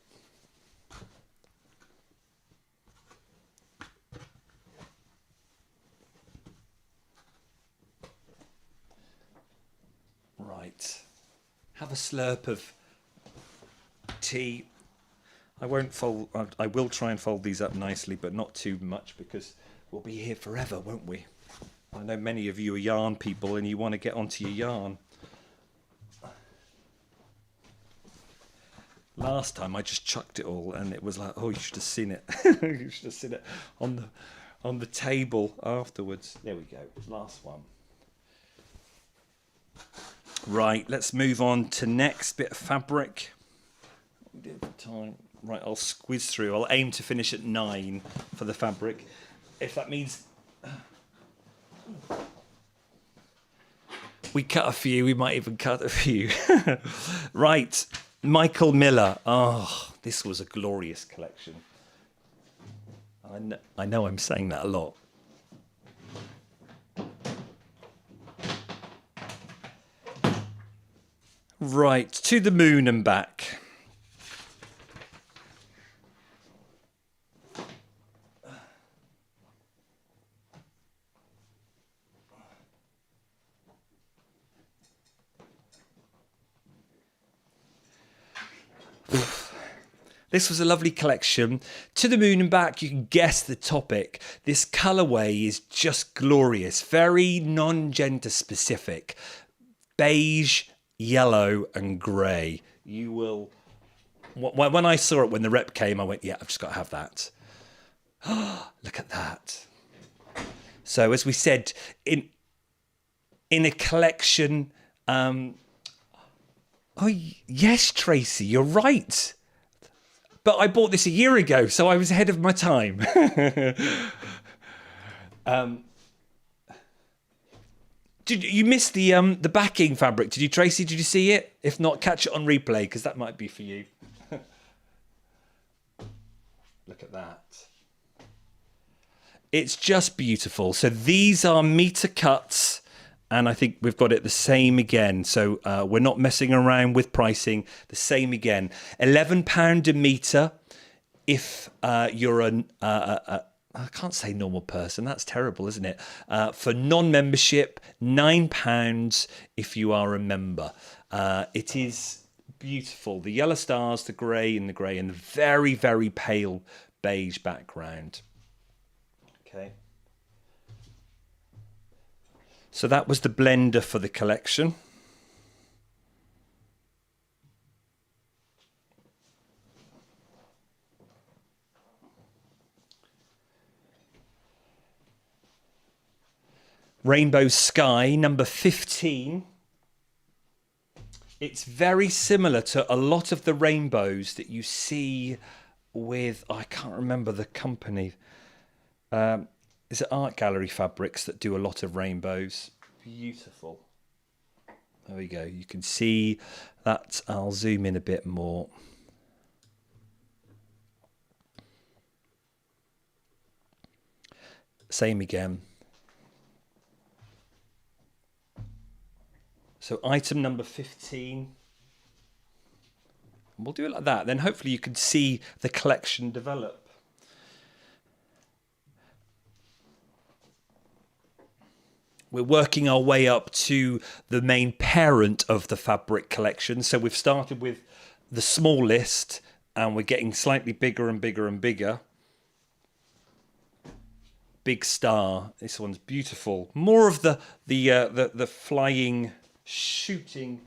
Right. Have a slurp of tea. I won't fold. I will try and fold these up nicely, but not too much because we'll be here forever, won't we? I know many of you are yarn people and you want to get onto your yarn. Last time I just chucked it all and it was like, oh, you should have seen it. You should have seen it on the table afterwards. There we go. Last one. Right, let's move on to next bit of fabric. Time. Right, I'll squeeze through. I'll aim to finish at 9 for the fabric. If that means we cut a few, we might even cut a few. Right, Michael Miller. Oh, this was a glorious collection. I know I'm saying that a lot. Right, to the moon and back. This was a lovely collection. To the moon and back, you can guess the topic. This colourway is just glorious, very non-gender specific. Beige, yellow and grey. You will... When I saw it, when the rep came, I went, yeah, I've just got to have that. Look at that. So as we said, in a collection... oh, yes, Tracy, you're right. But I bought this a year ago, so I was ahead of my time. Did you miss the backing fabric? Did you, Tracy? Did you see it? If not, catch it on replay because that might be for you. Look at that. It's just beautiful. So these are meter cuts. And I think we've got it the same again. So we're not messing around with pricing. The same again. £11 a metre if you're I can't say normal person. That's terrible, isn't it? For non-membership, £9 if you are a member. It is beautiful. The yellow stars, the grey, and the very, very pale beige background. Okay. So that was the blender for the collection. Rainbow Sky, number 15. It's very similar to a lot of the rainbows that you see with, I can't remember the company. Is it Art Gallery Fabrics that do a lot of rainbows? Beautiful. There we go. You can see that. I'll zoom in a bit more. Same again. So item number 15. We'll do it like that. Then hopefully you can see the collection develop. We're working our way up to the main parent of the fabric collection. So we've started with the small list and we're getting slightly bigger and bigger and bigger. Big Star. This one's beautiful. More of the flying, shooting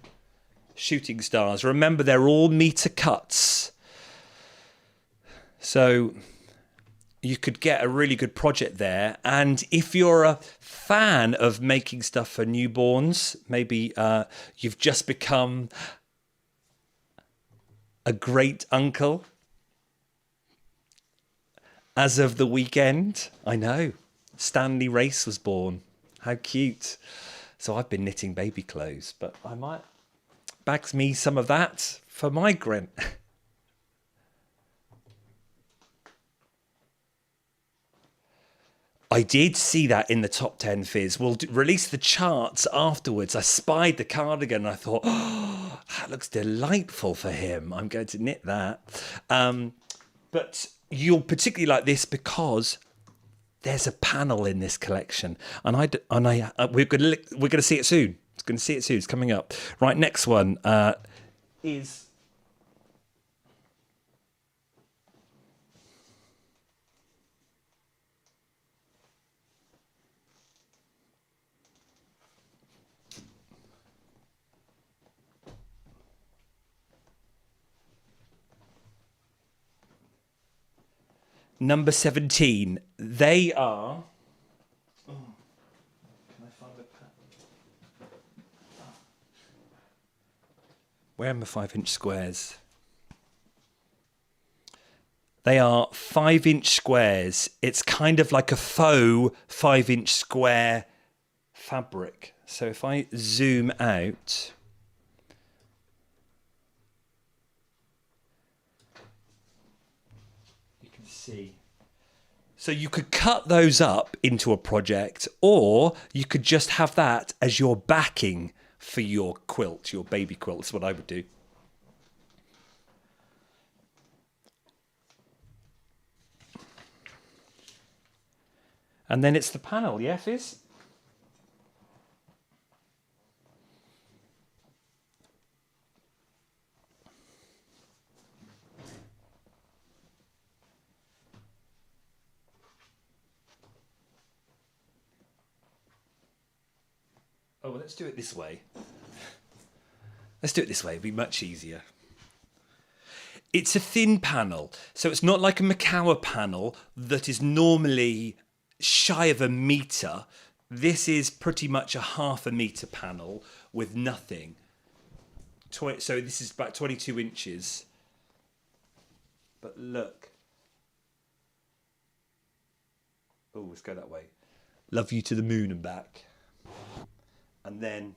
stars. Remember, they're all meter cuts. So you could get a really good project there. And if you're a fan of making stuff for newborns, maybe you've just become a great uncle as of the weekend. I know, Stanley Race was born. How cute. So I've been knitting baby clothes, but I might bags me some of that for migrant. I did see that in the top 10 Fizz. We'll release the charts afterwards. I spied the cardigan and I thought, oh, that looks delightful for him. I'm going to knit that. But you'll particularly like this because there's a panel in this collection, and we're going to see it soon. It's going to see it soon. It's coming up. Right, next one is number 17. They are. Oh, can I find a pattern? Where are my 5-inch squares? They are 5-inch squares. It's kind of like a faux 5-inch square fabric. So if I zoom out, you can see. So you could cut those up into a project, or you could just have that as your backing for your quilt, your baby quilt. That's what I would do. And then it's the panel, yeah, Fizz? Oh, well, let's do it this way. Let's do it this way. It'd be much easier. It's a thin panel, so it's not like a Macawa panel that is normally shy of a metre. This is pretty much a half a metre panel with nothing. So this is about 22 inches. But look. Oh, let's go that way. Love you to the moon and back. And then.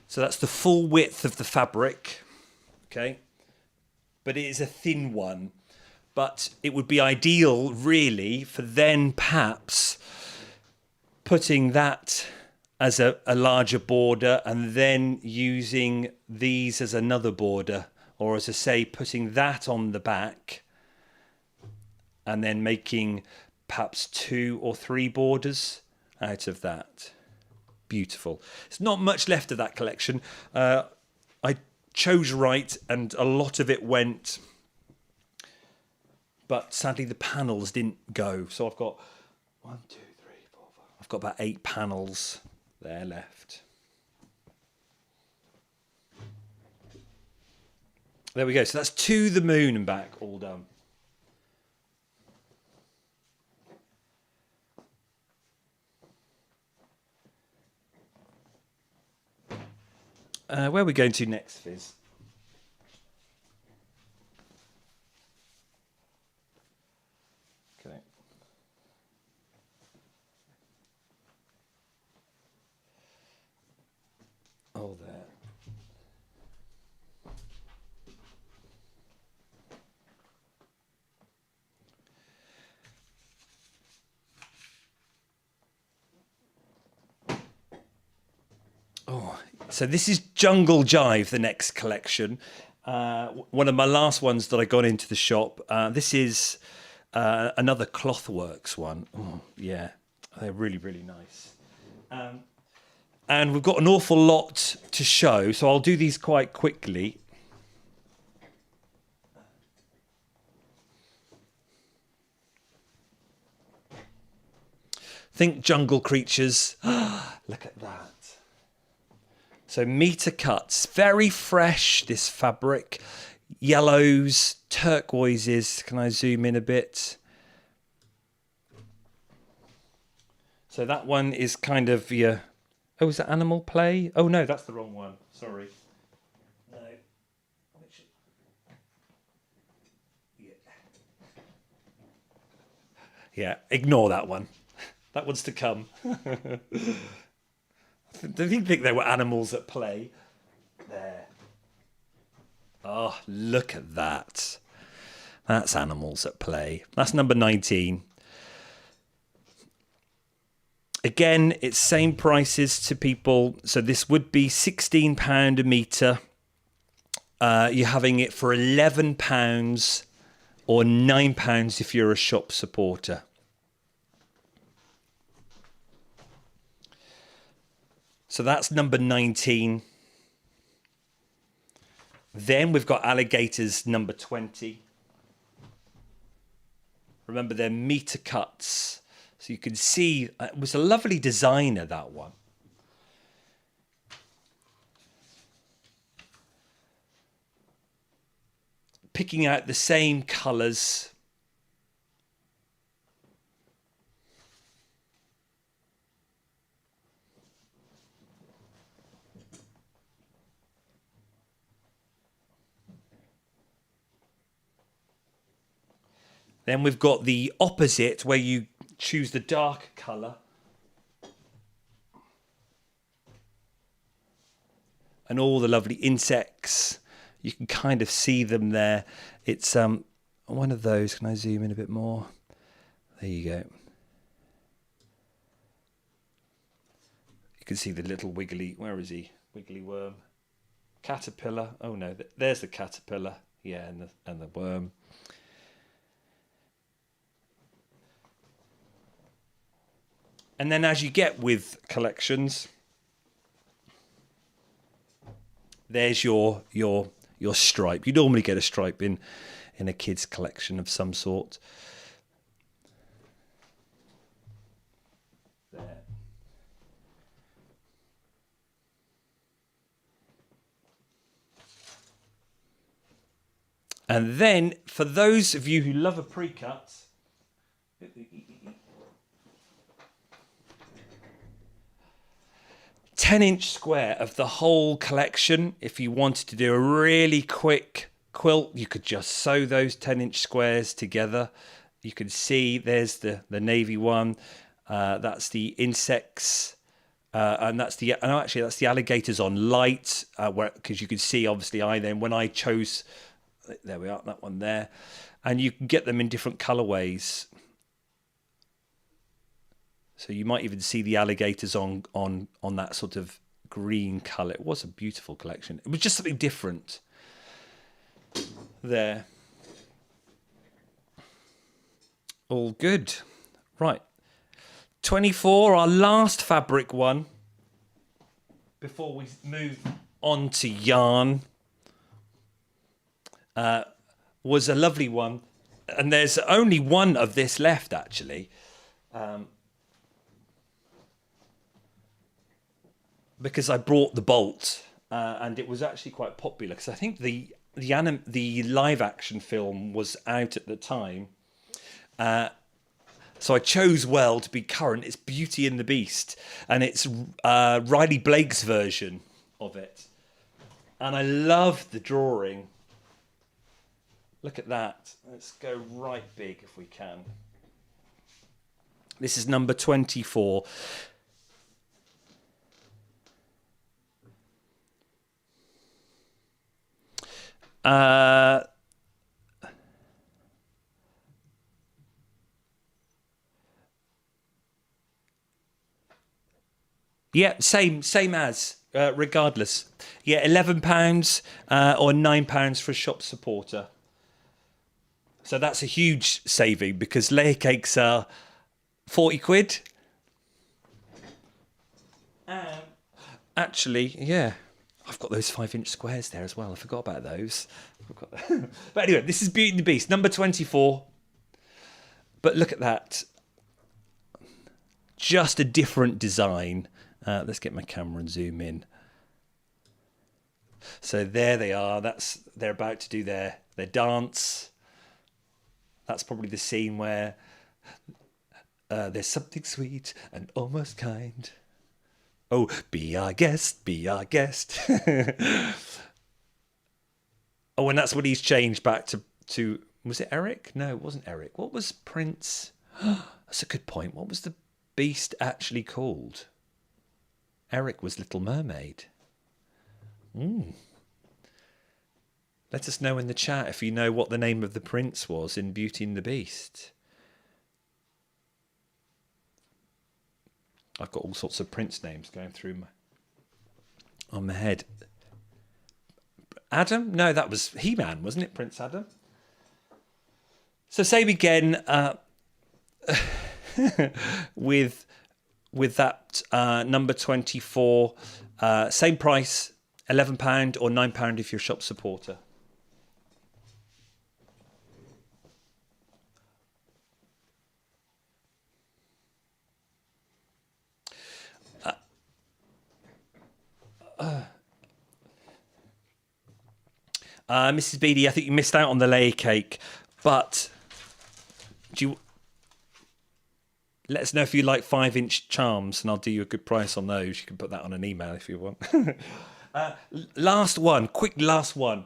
So that's the full width of the fabric. Okay. But it is a thin one. But it would be ideal, really, for then perhaps putting that as a larger border and then using these as another border. Or as I say, putting that on the back and then making perhaps 2 or 3 borders out of that. Beautiful. There's not much left of that collection. I chose right and a lot of it went... But sadly, the panels didn't go. So I've got 1, 2, 3, 4, 5. I've got about 8 panels there left. There we go. So that's to the moon and back, all done. Where are we going to next, Fizz? Okay. Oh, there. Oh, so this is Jungle Jive, the next collection. One of my last ones that I got into the shop. This is another Clothworks one. Oh, yeah, they're really, really nice. And we've got an awful lot to show, so I'll do these quite quickly. Think jungle creatures. Look at that. So Metre cuts, very fresh, this fabric. Yellows, turquoises. Can I zoom in a bit? So that one is kind of your... Oh, is that Animal Play? Oh, no, that's the wrong one. Sorry. No. Yeah, ignore that one. That one's to come. Do you think there were animals at play? There. Oh, look at that. That's animals at play. That's number 19. Again, it's same prices to people. So this would be £16 a metre. You're having it for £11 or £9 if you're a shop supporter. So that's number 19. Then we've got alligators, number 20. Remember, they're metre cuts. So you can see, it was a lovely designer, that one. Picking out the same colours. Then we've got the opposite, where you choose the dark colour. And all the lovely insects. You can kind of see them there. It's one of those. Can I zoom in a bit more? There you go. You can see the little wiggly, where is he? Wiggly worm. Caterpillar. Oh no, there's the caterpillar. Yeah, and the worm. And then as you get with collections, there's your stripe. You normally get a stripe in a kid's collection of some sort. There. And then for those of you who love a pre-cut, 10-inch square of the whole collection. If you wanted to do a really quick quilt, you could just sew those 10-inch squares together. You can see there's the navy one. That's the insects. And that's the alligators on light, because you can see, obviously, when I chose, there we are, that one there. And you can get them in different colorways. So you might even see the alligators on that sort of green colour. It was a beautiful collection. It was just something different there. All good. Right. 24, our last fabric one, before we move on to yarn, was a lovely one. And there's only one of this left, actually. Because I brought the bolt, and it was actually quite popular, because I think the live action film was out at the time. So I chose well to be current. It's Beauty and the Beast, and it's Riley Blake's version of it. And I love the drawing. Look at that. Let's go right big if we can. This is number 24. Yeah, same as, regardless. Yeah, £11 or £9 for a shop supporter. So that's a huge saving, because layer cakes are 40 quid. Actually, yeah, I've got those 5-inch squares there as well. I forgot about those. But anyway, this is Beauty and the Beast, number 24. But look at that. Just a different design. Let's get my camera and zoom in. So there they are. They're about to do their dance. That's probably the scene where there's something sweet and almost kind. Oh, be our guest, be our guest. Oh, and that's when he's changed back to was it Eric? No, it wasn't Eric. What was Prince? That's a good point. What was the beast actually called? Eric was Little Mermaid. Let us know in the chat if you know what the name of the prince was in Beauty and the Beast. I've got all sorts of prince names going through on my head. Adam? No, that was He-Man, wasn't it? Prince Adam. So same again with that number 24. Same price, £11 or £9 if you're a shop supporter. Mrs. Beattie, I think you missed out on the layer cake, but do you let us know if you like 5-inch charms, and I'll do you a good price on those. You can put that on an email if you want. Last one, quick last one.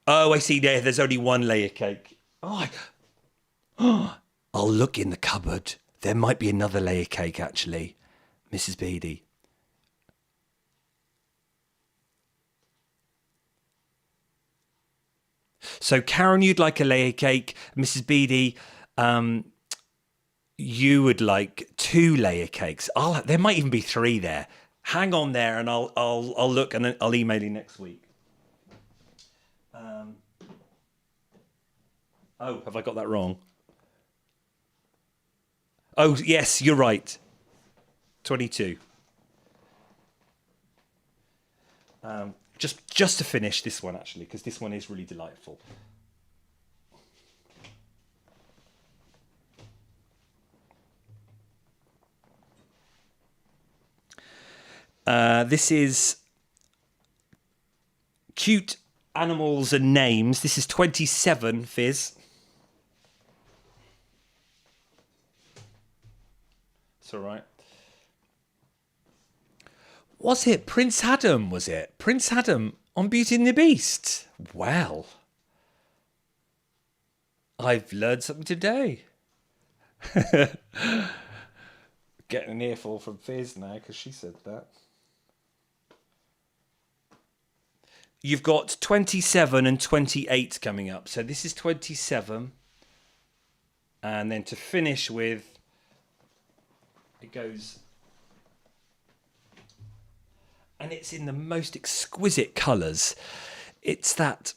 Oh, I see there. There's only one layer cake. I'll look in the cupboard. There might be another layer cake, actually. Mrs. Beattie. So, Karen, you'd like a layer cake. Mrs. Beattie, you would like 2 layer cakes. There might even be 3 there. Hang on there, and I'll look, and then I'll email you next week. Oh, have I got that wrong? Oh, yes, you're right. 22. Just to finish this one, actually, because this one is really delightful. This is Cute Animals and Names. This is 27, Fizz. It's all right. Was it Prince Adam, was it? Prince Adam on Beauty and the Beast. Well, I've learned something today. Getting an earful from Fizz now because she said that. You've got 27 and 28 coming up. So this is 27. And then to finish with, it goes... And it's in the most exquisite colours. It's that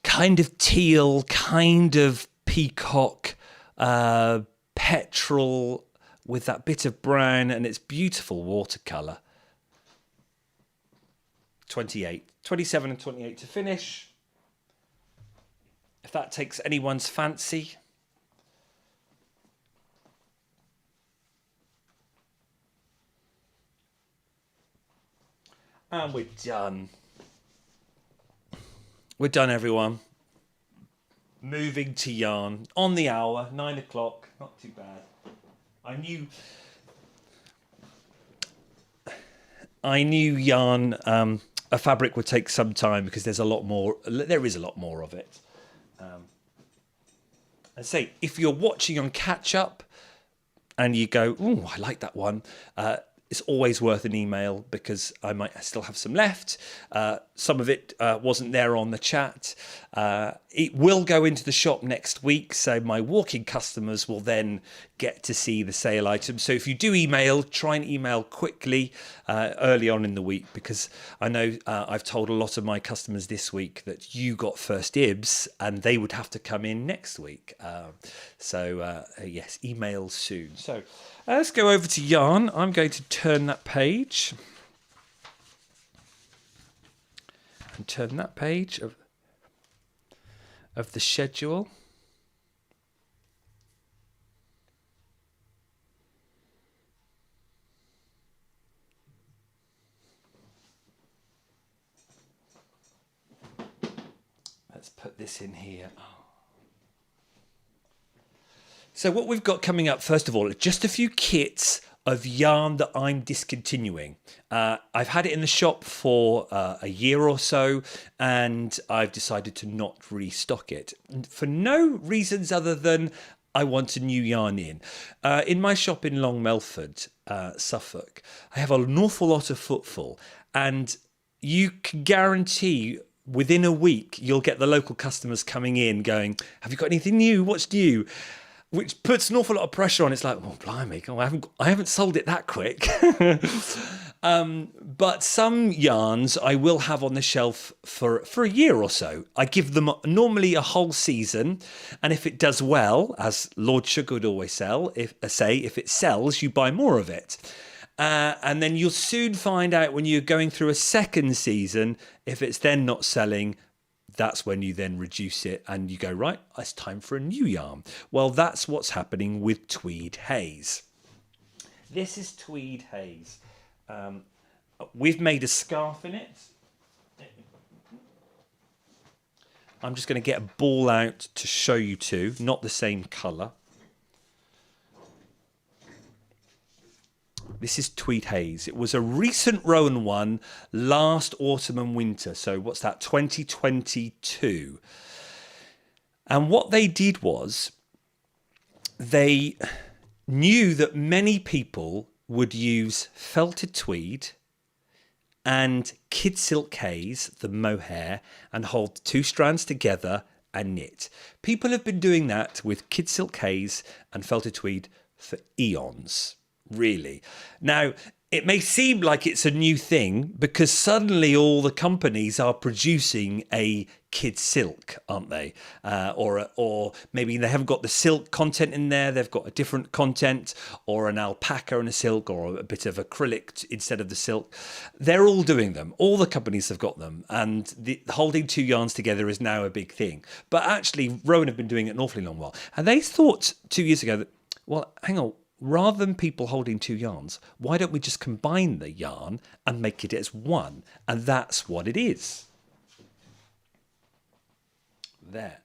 kind of teal, kind of peacock, petrol with that bit of brown, and it's beautiful watercolour. 28, 27 and 28 to finish. If that takes anyone's fancy. And we're done. We're done, everyone. Moving to yarn. On the hour, 9 o'clock. Not too bad. I knew yarn, a fabric would take some time because there is a lot more of it. And say, if you're watching on catch up and you go, "Ooh, I like that one," it's always worth an email because I might still have some left. Some of it wasn't there on the chat. It will go into the shop next week, so my walking customers will then get to see the sale items. So if you do email, try and email quickly early on in the week, because I know I've told a lot of my customers this week that you got first dibs and they would have to come in next week. Yes, email soon. So let's go over to yarn. I'm going to turn that page. And turn that page of the schedule. Let's put this in here. So what we've got coming up, first of all, just a few kits of yarn that I'm discontinuing. I've had it in the shop for a year or so, and I've decided to not restock it for no reasons other than I want a new yarn in. In my shop in Long Melford, Suffolk, I have an awful lot of footfall, and you can guarantee within a week you'll get the local customers coming in going, have you got anything new? What's new? Which puts an awful lot of pressure on. It's like, oh, blimey, I haven't sold it that quick. But some yarns I will have on the shelf for a year or so. I give them normally a whole season, and if it does well, as Lord Sugar would always say, if it sells, you buy more of it. And then you'll soon find out when you're going through a second season, if it's then not selling, that's when you then reduce it and you go, right, it's time for a new yarn. Well, that's what's happening with Tweed Haze. This is Tweed Haze. We've made a scarf in it. I'm just going to get a ball out to show you two, not the same colour. This is Tweed Haze. It was a recent Rowan one last autumn and winter. So what's that? 2022. And what they did was they knew that many people would use felted tweed and kid silk haze, the mohair, and hold two strands together and knit. People have been doing that with kid silk haze and felted tweed for eons. Really. Now, it may seem like it's a new thing because suddenly all the companies are producing a kid silk, aren't they? Or maybe they haven't got the silk content in there. They've got a different content, or an alpaca and a silk, or a bit of acrylic instead of the silk. They're all doing them. All the companies have got them. And the holding two yarns together is now a big thing. But actually, Rowan have been doing it an awfully long while. And they thought 2 years ago that, well, hang on, rather than people holding two yarns, why don't we just combine the yarn and make it as one? And that's what it is. There.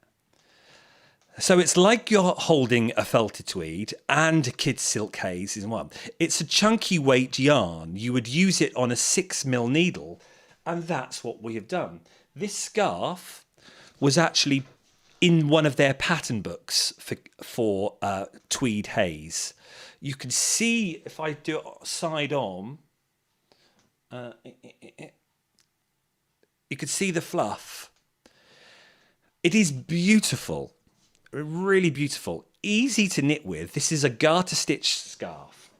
So it's like you're holding a felted tweed and a kid silk haze in one. It's a chunky weight yarn. You would use it on a 6mm needle, and that's what we have done. This scarf was actually in one of their pattern books for Tweed Haze. You can see, if I do it side on, you can see the fluff. It is beautiful, really beautiful, easy to knit with. This is a garter stitch scarf.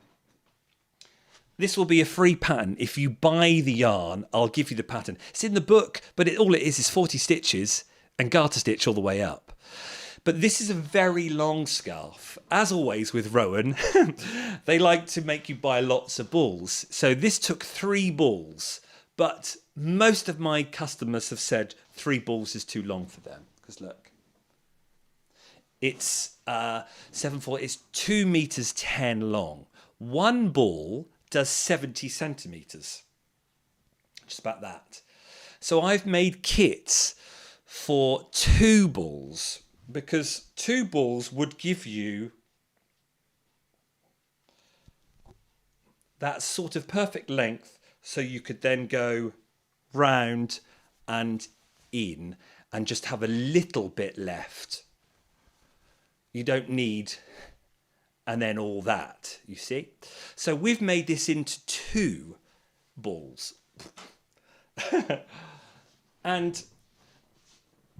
This will be a free pattern. If you buy the yarn, I'll give you the pattern. It's in the book, but all it is 40 stitches and garter stitch all the way up. But this is a very long scarf. As always with Rowan, they like to make you buy lots of balls. So this took 3 balls, but most of my customers have said 3 balls is too long for them. Because look, it's 7/4, it's 2 meters 10 long. One ball does 70 centimeters. Just about that. So I've made kits for 2 balls, because 2 balls would give you that sort of perfect length, so you could then go round and in and just have a little bit left. You don't need and then all that, you see. So we've made this into 2 balls. And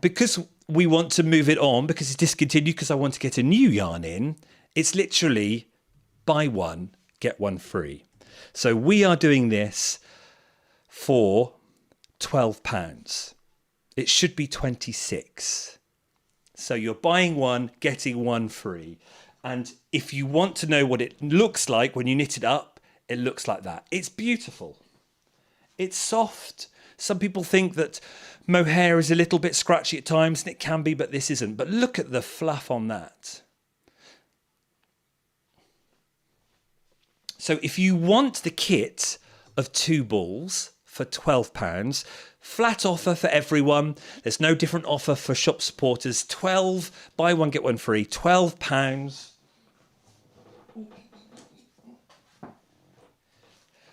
because we want to move it on, because it's discontinued, because I want to get a new yarn in, it's literally buy one, get one free. So we are doing this for £12. It should be 26. So you're buying one, getting one free. And if you want to know what it looks like when you knit it up, it looks like that. It's beautiful. It's soft. Some people think that mohair is a little bit scratchy at times, and it can be, but this isn't. But look at the fluff on that. So if you want the kit of 2 balls for £12, flat offer for everyone. There's no different offer for shop supporters. 12, buy one, get one free. £12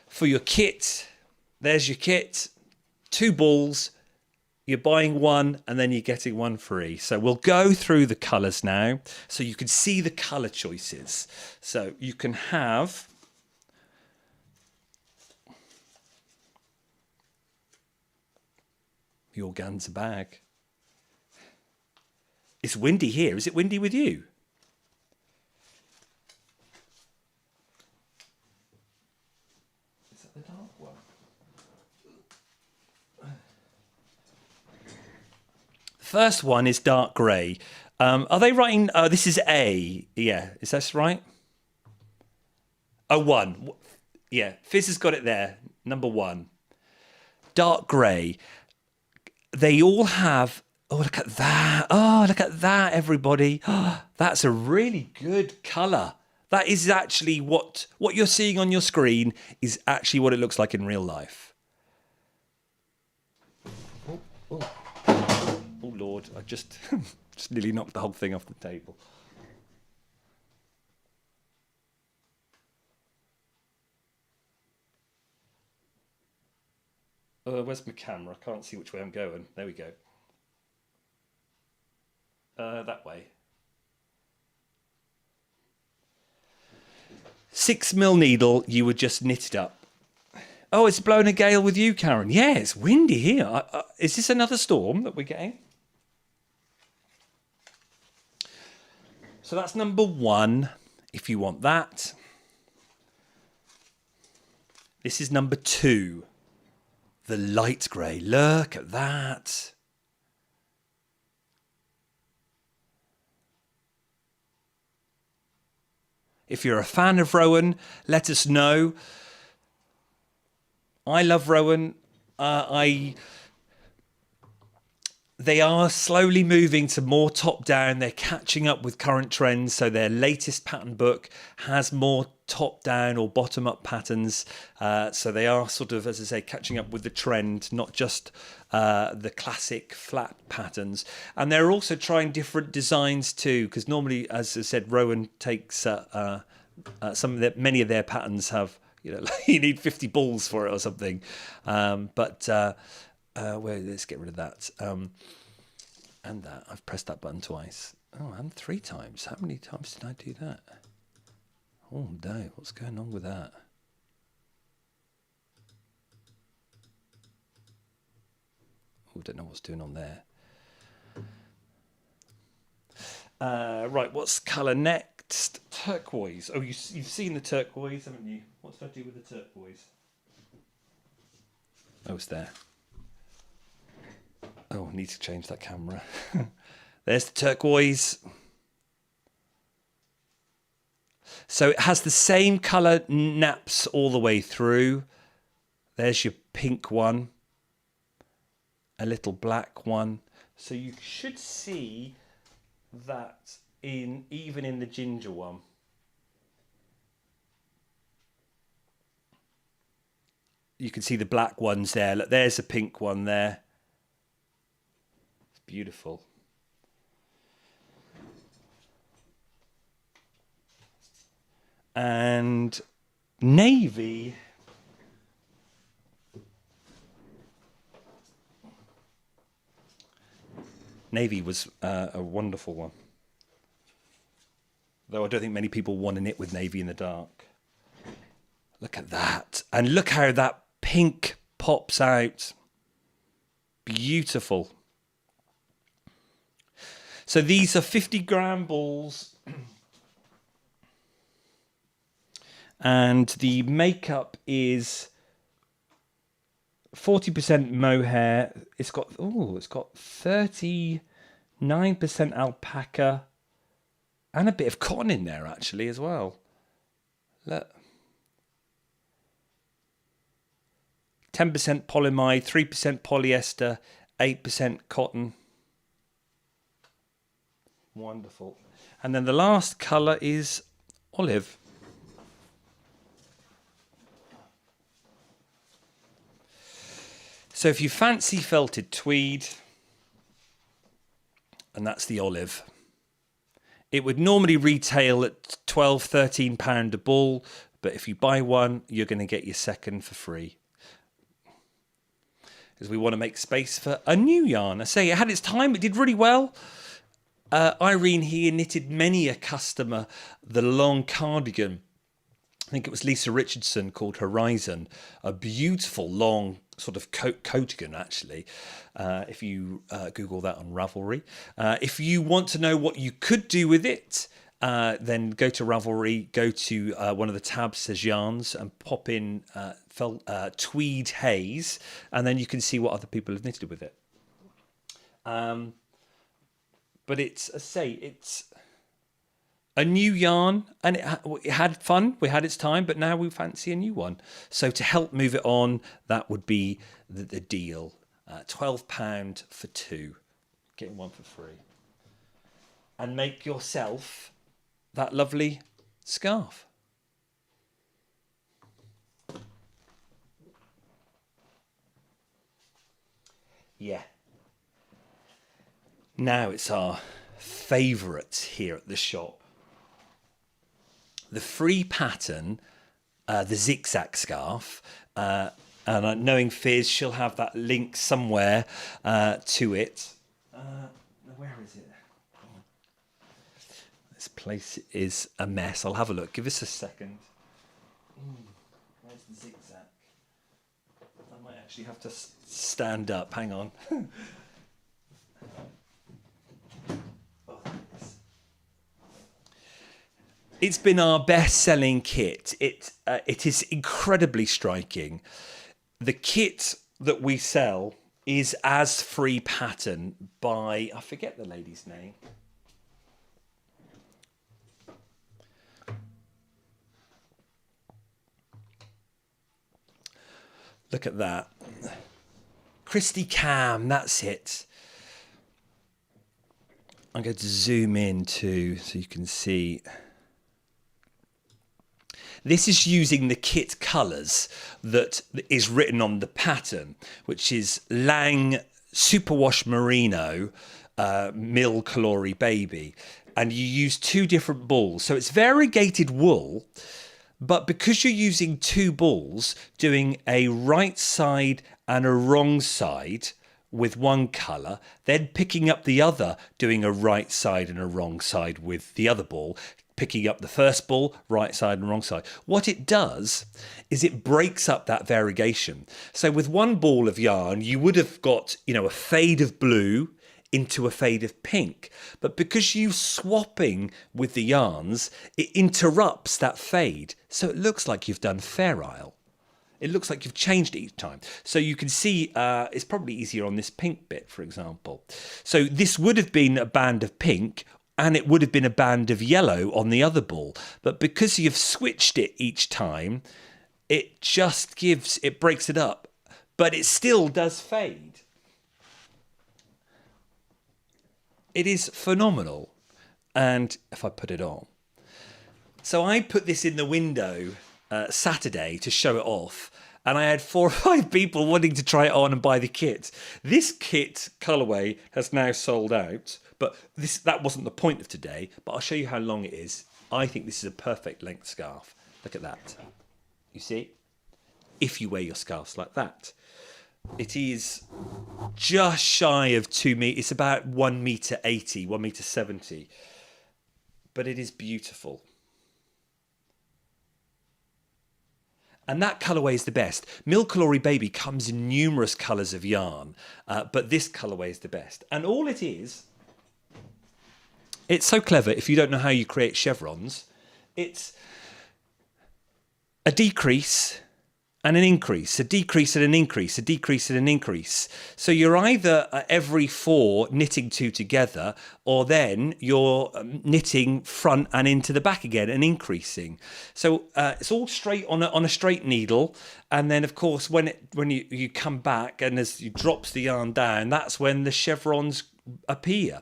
for your kit. There's your kit. 2 balls, You're buying one and then you're getting one free. So we'll go through the colours now so you can see the colour choices. So you can have the organza bag. It's windy here. Is it windy with you? Is that the dark one? First one is dark grey. Are they writing? This is A. Yeah, is that right? Oh, one. Yeah, Fizz has got it there. Number one. Dark grey. They all have. Oh, look at that. Oh, look at that, everybody. Oh, that's a really good colour. That is actually what you're seeing on your screen is actually what it looks like in real life. Oh Lord, I just nearly knocked the whole thing off the table. Where's my camera? I can't see which way I'm going. There we go. That way. 6mm needle, you would just knit it up. Oh, it's blowing a gale with you, Karen. Yeah, it's windy here. Is this another storm that we're getting? So that's number one, if you want that. This is number two, the light grey. Look at that. If you're a fan of Rowan, let us know. I love Rowan. They are slowly moving to more top down. They're catching up with current trends. So their latest pattern book has more top down or bottom up patterns. So they are sort of, as I say, catching up with the trend, not just the classic flat patterns. And they're also trying different designs too, because normally, as I said, Rowan takes many of their patterns have, you need 50 balls for it or something. Let's get rid of that. And that. I've pressed that button twice. Oh, and 3 times. How many times did I do that? Oh, no. What's going on with that? Oh, don't know what's doing on there. Right, what's colour next? Turquoise. Oh, you've seen the turquoise, haven't you? What did I do with the turquoise? Oh, it's there. Oh, I need to change that camera. There's the turquoise. So it has the same colour naps all the way through. There's your pink one. A little black one. So you should see that even in the ginger one. You can see the black ones there. Look, there's a pink one there. Beautiful. And navy. Navy was a wonderful one. Though I don't think many people want to knit with navy in the dark. Look at that. And look how that pink pops out. Beautiful. So these are 50-gram balls, and the makeup is 40% mohair. It's got 39% alpaca, and a bit of cotton in there actually as well. Look, 10% polyamide, 3% polyester, 8% cotton. Wonderful. And then the last colour is olive. So if you fancy felted tweed, and that's the olive, it would normally retail at £12–13 a ball, but if you buy one, you're going to get your second for free. because we want to make space for a new yarn. I say it had its time, it did really well. Irene here knitted many a customer the long cardigan. I think it was Lisa Richardson, called Horizon, a beautiful long sort of coatigan actually, if you Google that on Ravelry. If you want to know what you could do with it, then go to Ravelry, go to one of the tabs says yarns and pop in tweed haze, and then you can see what other people have knitted with it. But it's, as I say, it's a new yarn, and it had fun. We had its time, but now we fancy a new one. So to help move it on, that would be the deal. £12 for two, getting one for free. And make yourself that lovely scarf. Yeah. Now it's our favourite here at the shop. The free pattern, the zigzag scarf, and knowing Fizz, she'll have that link somewhere to it. Where is it? This place is a mess. I'll have a look. Give us a second. Where's the zigzag? I might actually have to stand up. Hang on. It's been our best-selling kit. It is incredibly striking. The kit that we sell is as free pattern by, I forget the lady's name. Look at that. Christy Cam, that's it. I'm going to zoom in too so you can see. This is using the kit colours that is written on the pattern, which is Lang Superwash Merino Mil Calori Baby. And you use two different balls. So it's variegated wool, but because you're using two balls, doing a right side and a wrong side with one colour, then picking up the other, doing a right side and a wrong side with the other ball, picking up the first ball, right side and wrong side. What it does is it breaks up that variegation. So with one ball of yarn, you would have got, a fade of blue into a fade of pink. But because you're swapping with the yarns, it interrupts that fade. So it looks like you've done Fair Isle. It looks like you've changed it each time. So you can see it's probably easier on this pink bit, for example. So this would have been a band of pink, and it would have been a band of yellow on the other ball. But because you've switched it each time, it breaks it up. But it still does fade. It is phenomenal. And if I put it on. So I put this in the window Saturday to show it off. And I had 4 or 5 people wanting to try it on and buy the kit. This kit colourway has now sold out. But that wasn't the point of today. But I'll show you how long it is. I think this is a perfect length scarf. Look at that. You see? If you wear your scarves like that. It is just shy of 2 meters. It's about 1 meter 80, 1 meter 70. But it is beautiful. And that colourway is the best. Mil Calori Baby comes in numerous colours of yarn. But this colourway is the best. And all it is... It's so clever if you don't know how you create chevrons. It's a decrease and an increase, a decrease and an increase, a decrease and an increase. So you're either every 4 knitting 2 together, or then you're knitting front and into the back again and increasing. So it's all straight on a straight needle. And then, of course, when you come back and as you drops the yarn down, that's when the chevrons appear.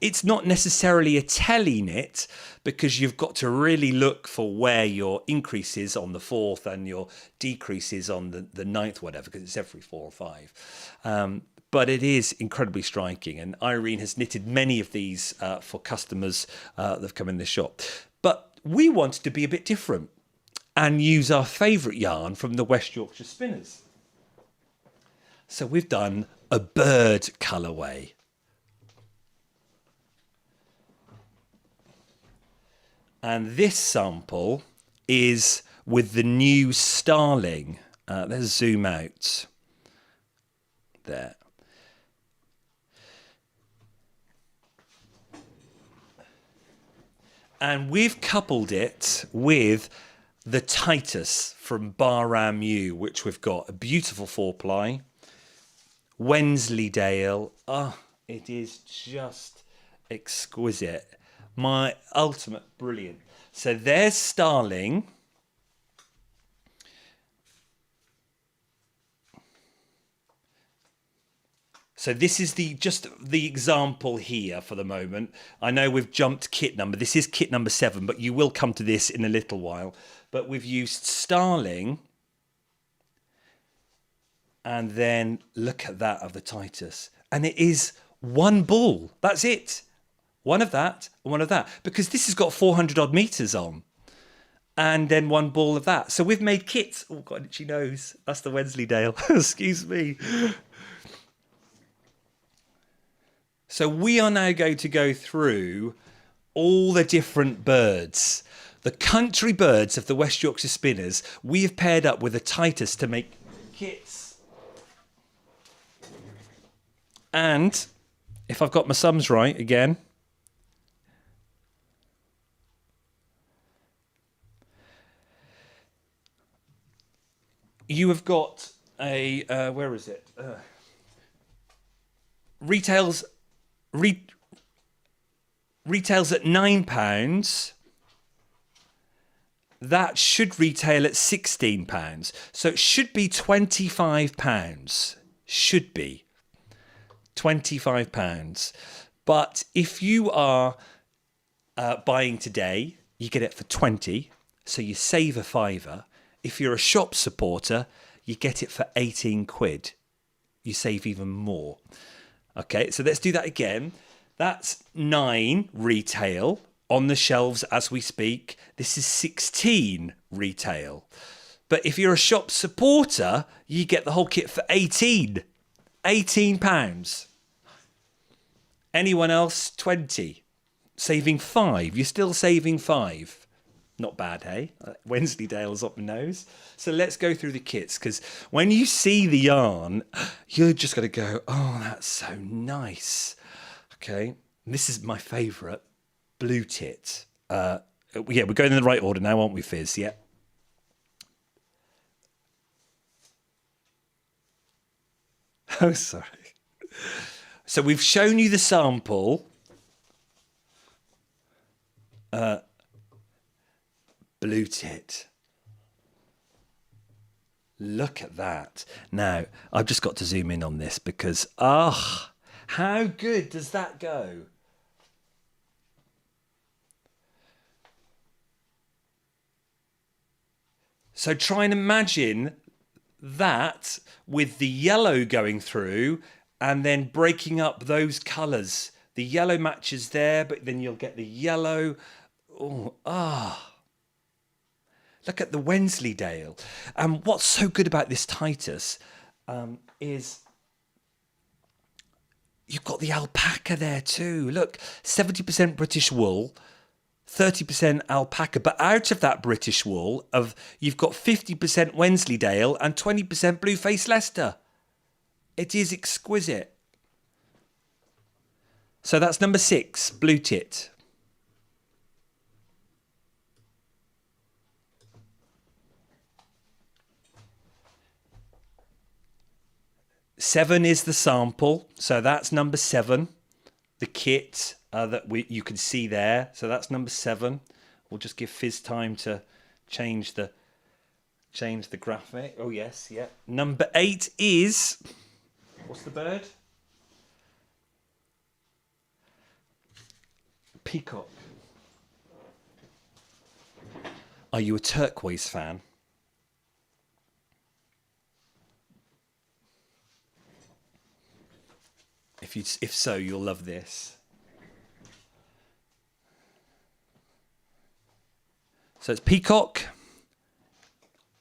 It's not necessarily a telly knit because you've got to really look for where your increase is on the 4th and your decrease is on the 9th, whatever, because it's every 4 or 5. But it is incredibly striking, and Irene has knitted many of these for customers that have come in the shop. But we wanted to be a bit different and use our favourite yarn from the West Yorkshire Spinners. So we've done a bird colourway. And this sample is with the new starling. Let's zoom out. There. And we've coupled it with the Titus from Wensleydale, which we've got a beautiful 4-ply. Wensleydale. Oh, it is just exquisite. My ultimate brilliant. So there's starling. So this is just the example here for the moment. I know we've jumped kit number. This is kit number 7, but you will come to this in a little while. But we've used starling. And then look at that of the Titus. And it is one ball. That's it. One of that and one of that. Because this has got 400 odd meters on. And then one ball of that. So we've made kits. Oh, got an itchy nose. That's the Wensleydale. Excuse me. So we are now going to go through all the different birds. The country birds of the West Yorkshire Spinners, we have paired up with a Titus to make kits. And if I've got my sums right again, you have got a, where is it? Retails at £9. That should retail at £16. So it should be £25. Should be £25. But if you are buying today, you get it for 20. So you save a fiver. If you're a shop supporter, you get it for 18 quid. You save even more. Okay, so let's do that again. That's 9 retail on the shelves as we speak. This is 16 retail. But if you're a shop supporter, you get the whole kit for 18. £18. Anyone else? 20. Saving 5. You're still saving 5. Not bad, hey? Wensleydale's up my nose. So let's go through the kits, because when you see the yarn, you're just going to go, oh, that's so nice. Okay, and this is my favourite, blue tit. Yeah, we're going in the right order now, aren't we, Fizz? Yeah. Oh, sorry. So we've shown you the sample. Blue tit. Look at that. Now, I've just got to zoom in on this because, how good does that go? So try and imagine that with the yellow going through and then breaking up those colours. The yellow matches there, but then you'll get the yellow. Look at the Wensleydale. And what's so good about this Titus is you've got the alpaca there too. Look, 70% British wool, 30% alpaca. But out of that British wool, you've got 50% Wensleydale and 20% blue-faced Leicester. It is exquisite. So that's number 6, blue tit. Seven is the sample, so that's number 7. The kit that you can see there, so that's number 7. We'll just give Fizz time to change the graphic. Oh yes, yeah. Number 8 is, what's the bird? Peacock. Are you a turquoise fan? If so, you'll love this. So it's peacock,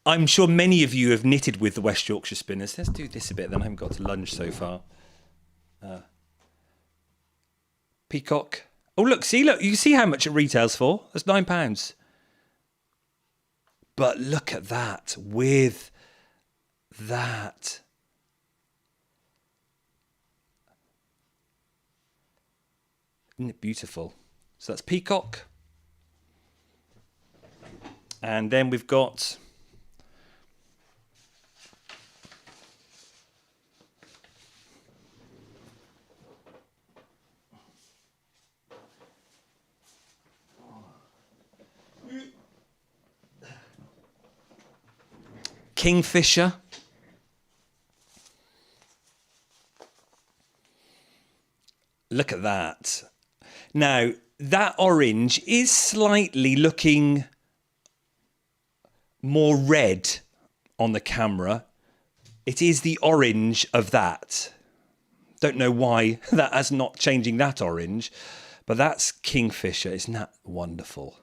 I'm sure many of you have knitted with the West Yorkshire spinners. Let's do this a bit, then I haven't got to lunge so far. Peacock. Oh, look, you see how much it retails for? That's £9. But look at that, with that. Isn't it beautiful? So that's peacock. And then we've got Kingfisher. Look at that. Now, that orange is slightly looking more red on the camera. It is the orange of that. Don't know why that is not changing that orange, but that's Kingfisher. Isn't that wonderful?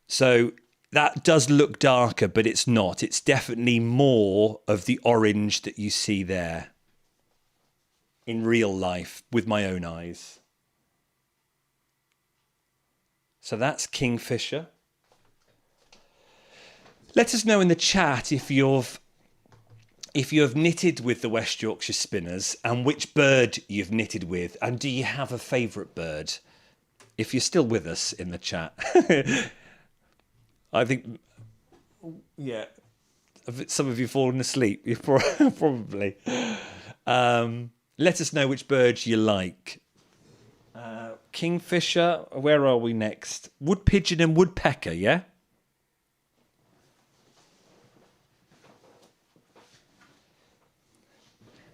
So that does look darker, but it's not. It's definitely more of the orange that you see there in real life with my own eyes. So that's Kingfisher. Let us know in the chat if you have knitted with the West Yorkshire Spinners and which bird you've knitted with, and do you have a favourite bird? If you're still with us in the chat. I think, yeah, some of you have fallen asleep, you probably. Let us know which birds you like. Kingfisher, where are we next? Wood pigeon and woodpecker, yeah?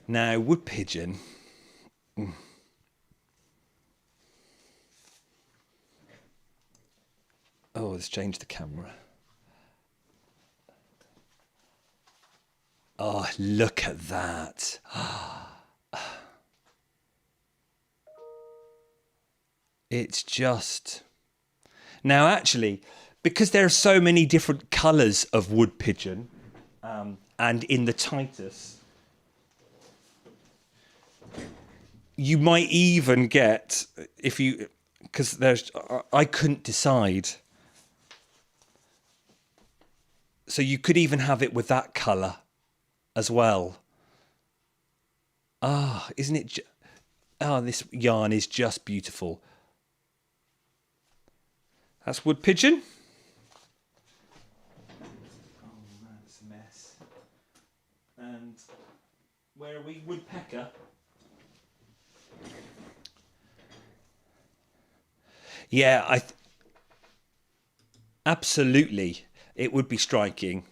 Now, wood pigeon. Oh, let's change the camera. Oh, look at that. It's just... Now, actually, because there are so many different colours of wood pigeon, and in the Titus, you might even get, if you... Because there's... I couldn't decide. So you could even have it with that colour as well. Ah, isn't it... this yarn is just beautiful. That's wood pigeon. Oh, that's a mess. And where are we? Woodpecker. Yeah, absolutely. It would be striking.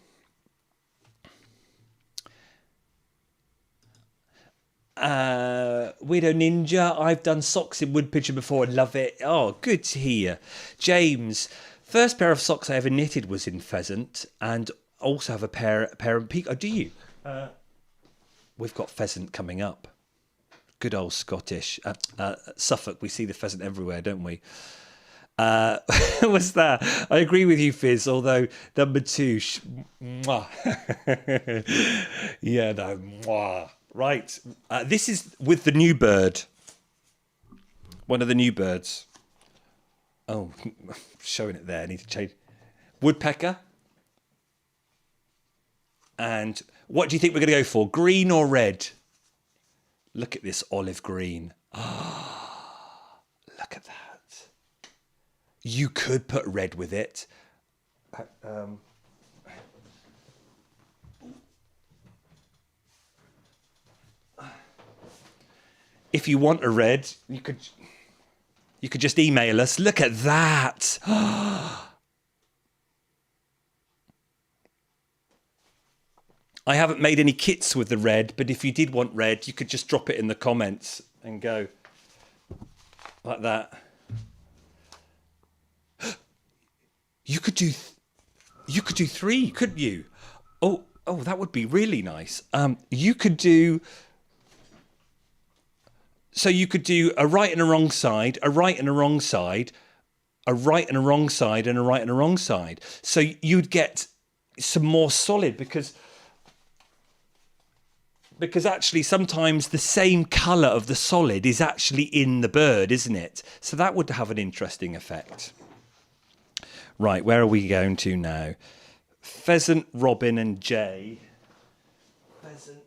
Widow Ninja, I've done socks in wood pigeon before and love it. Oh, good to hear. James, first pair of socks I ever knitted was in pheasant, and also have a pair in peacock. Oh, do you? We've got pheasant coming up. Good old Scottish. Suffolk, we see the pheasant everywhere, don't we? What's that? I agree with you, Fizz, although number 2, mwah. Yeah, no, mwah. Right, this is with the new bird. One of the new birds. Oh, showing it there. I need to change. Woodpecker. And what do you think we're going to go for? Green or red? Look at this olive green. Oh, look at that. You could put red with it. If you want a red, you could just email us. Look at that. I haven't made any kits with the red, but if you did want red, you could just drop it in the comments and go like that. You could do 3, couldn't you? Oh, that would be really nice. You could do... So you could do a right and a wrong side, a right and a wrong side, a right and a wrong side, and a right and a wrong side. So you'd get some more solid, because actually sometimes the same colour of the solid is actually in the bird, isn't it? So that would have an interesting effect. Right, where are we going to now? Pheasant, robin and jay. Pheasant.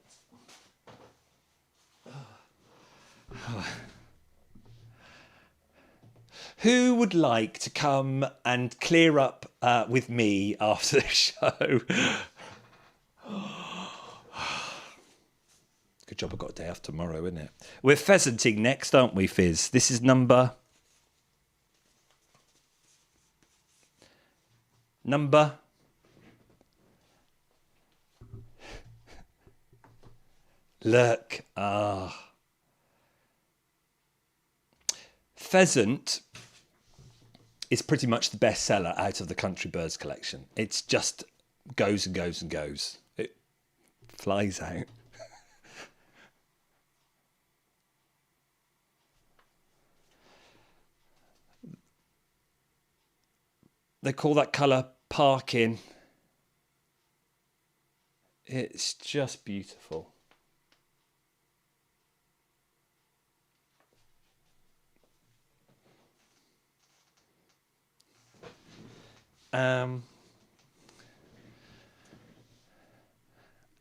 Who would like to come and clear up with me after the show? Good job I got a day off tomorrow, isn't it? We're pheasanting next, aren't we, Fizz? This is number... Look. Pheasant is pretty much the best seller out of the Country Birds collection. It's just goes and goes and goes. It flies out. They call that colour parkin. It's just beautiful.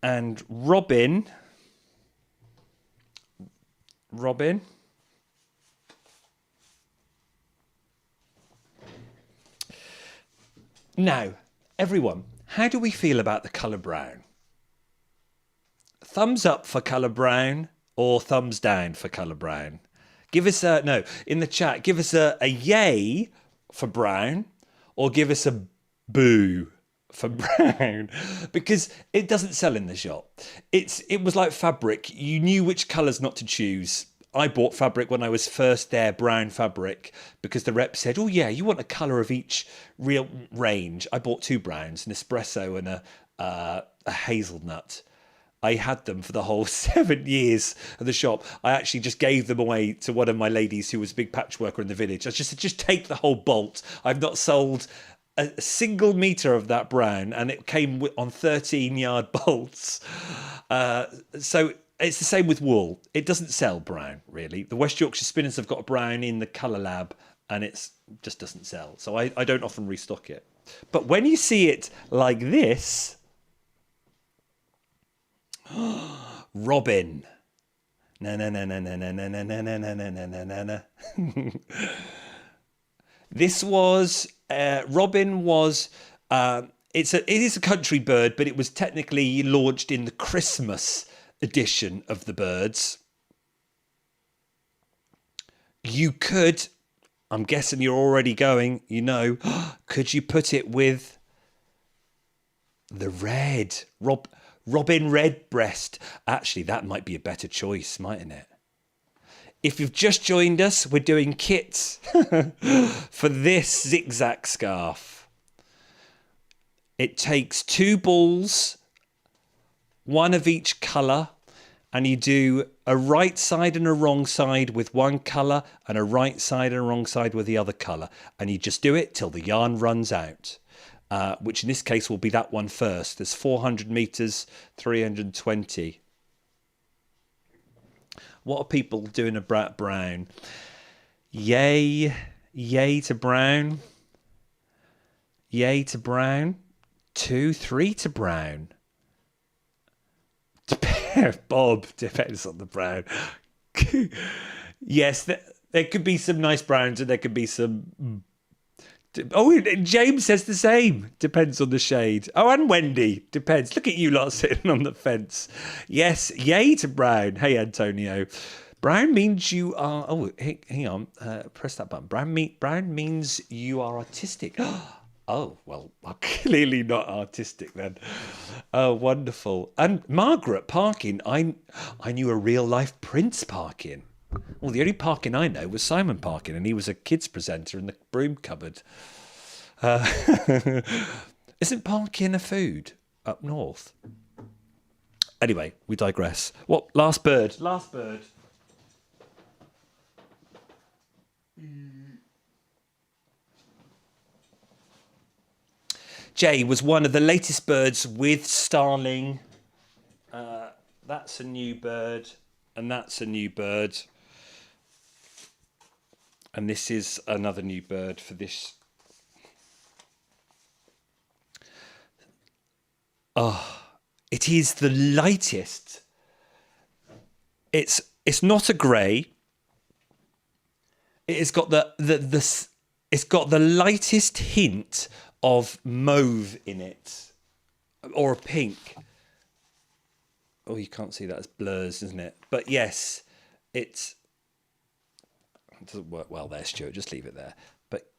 And Robin. Now, everyone, how do we feel about the colour brown? Thumbs up for colour brown or thumbs down for colour brown? Give us in the chat, give us a yay for brown or give us a boo for brown, because it doesn't sell in the shop. It was like fabric. You knew which colours not to choose. I bought fabric when I was first there, brown fabric, because the rep said, oh yeah, you want a colour of each real range. I bought 2 browns, an espresso and a hazelnut. I had them for the whole 7 years of the shop. I actually just gave them away to one of my ladies who was a big patchworker in the village. I just said, just take the whole bolt. I've not sold a single metre of that brown, and it came on 13-yard bolts. So it's the same with wool. It doesn't sell brown, really. The West Yorkshire Spinners have got a brown in the colour lab, and it just doesn't sell. So I don't often restock it. But when you see it like this... Robin. Na na na na na na na na na na na na na na. This was Robin was it is a country bird, but it was technically launched in the Christmas edition of the birds. You could, I'm guessing you're already going, could you put it with the red Robin Redbreast? Actually, that might be a better choice, mightn't it? If you've just joined us, we're doing kits for this zigzag scarf. It takes 2 balls, 1 of each colour, and you do a right side and a wrong side with one colour and a right side and a wrong side with the other colour. And you just do it till the yarn runs out. Which in this case will be that one first. There's 400 metres, 320. What are people doing about brown? Yay to brown. Yay to brown. 2, 3 to brown. Bob, depends on the brown. Yes, there could be some nice browns and there could be some... Oh, James says the same. Depends on the shade. Oh, and Wendy. Depends. Look at you lot sitting on the fence. Yes, yay to brown. Hey, Antonio. Brown means you are... Oh, hang on. Press that button. Brown means you are artistic. Oh, well, I'm clearly not artistic then. Oh, wonderful. And Margaret Parkin. I knew a real-life Prince Parkin. Well, the only Parkin I know was Simon Parkin, and he was a kids presenter in the broom cupboard. Isn't Parkin a food up north? Anyway, we digress. What? Last bird. Last bird. Jay was one of the latest birds with starling. That's a new bird, and that's a new bird. And this is another new bird for this. Oh, it is the lightest. It's not a grey. It's got it's got the lightest hint of mauve in it, or a pink. Oh, you can't see that, as blurs, isn't it? But yes, it doesn't work well there, Stuart. Just leave it there. But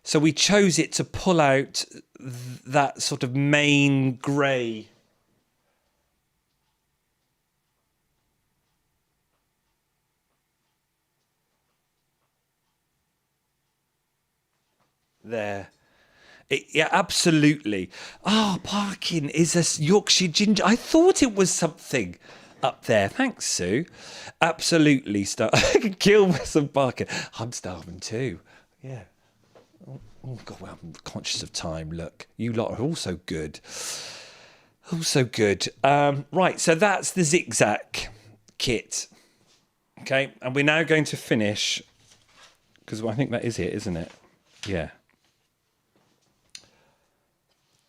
so we chose it to pull out that sort of main grey. There. Yeah, absolutely. Oh, Parkin is a Yorkshire ginger. I thought it was something up there. Thanks, Sue. Absolutely. I can kill with some Parkin. I'm starving too. Yeah. Oh, God, well, I'm conscious of time. Look, you lot are also good. Also good. Right, so that's the zigzag kit. Okay, and we're now going to finish, because I think that is it, isn't it? Yeah.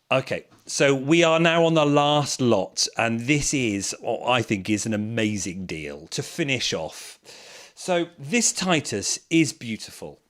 Okay, so we are now on the last lot, and this is what I think is an amazing deal to finish off. So this Titus is beautiful,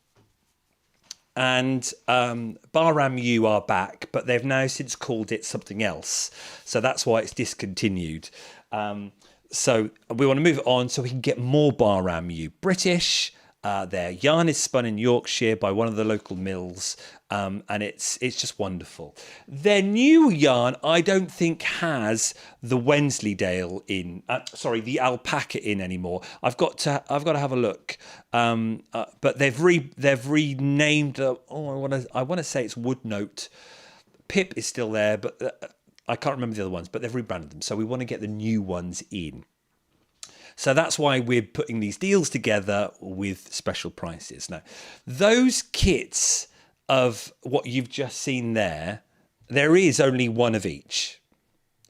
and Bahram U are back, but they've now since called it something else, so that's why it's discontinued. So we want to move it on so we can get more Bahram U. British. Their yarn is spun in Yorkshire by one of the local mills, and it's just wonderful. Their new yarn, I don't think has the Wensleydale in. The alpaca in anymore. I've got to have a look. But they've renamed. I want to say it's Woodnote. Pip is still there, but I can't remember the other ones. But they've rebranded them, so we want to get the new ones in. So that's why we're putting these deals together with special prices. Now, those kits of what you've just seen there is only one of each.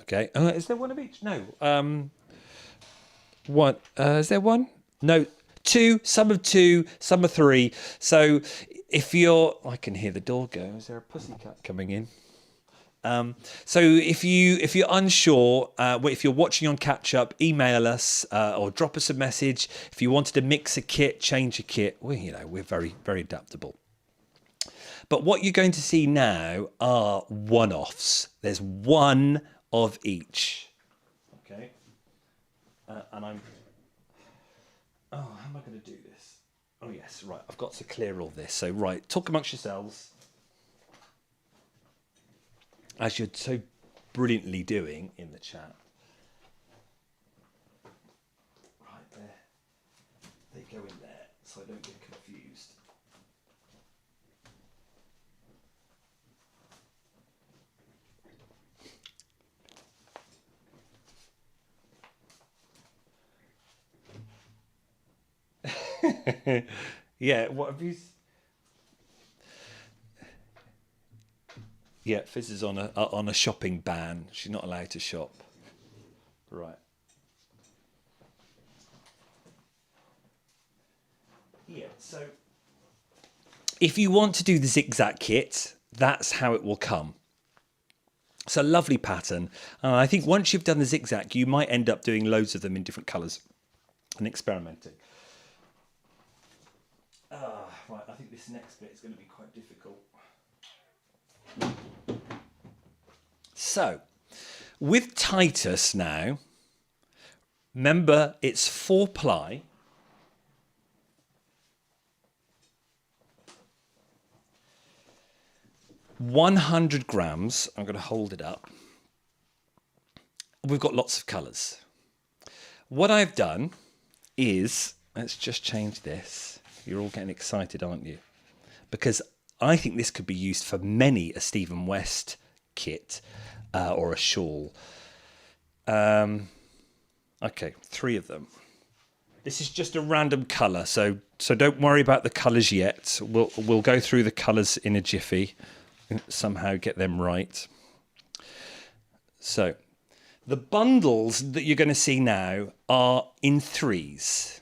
Okay. Is there one of each? No. One. Is there one? No. Two. Some of two. Some of three. So if you're... I can hear the door go. Is there a pussycat coming in? So if you're unsure, if you're watching on catch up, email us or drop us a message. If you wanted to mix a kit, change a kit, we're very, very adaptable. But what you're going to see now are one-offs. There's one of each. Okay. And I'm... Oh, how am I going to do this? Oh, yes, right. I've got to clear all this. So, right, talk amongst yourselves, as you're so brilliantly doing in the chat. Right there. They go in there, so I don't get confused. Yeah, what have you... Yeah, Fizz is on a shopping ban. She's not allowed to shop. Right. Yeah, so if you want to do the zigzag kit, that's how it will come. It's a lovely pattern. I think once you've done the zigzag, you might end up doing loads of them in different colours and experimenting. Right, I think this next bit is going to be quite difficult. So, with Titus now, remember it's 4-ply. £100 grams. I'm going to hold it up. We've got lots of colours. What I've done is, let's just change this. You're all getting excited, aren't you? Because I think this could be used for many a Stephen West kit or a shawl. Okay, 3 of them. This is just a random colour, so don't worry about the colours yet. We'll go through the colours in a jiffy and somehow get them right. So the bundles that you're going to see now are in threes.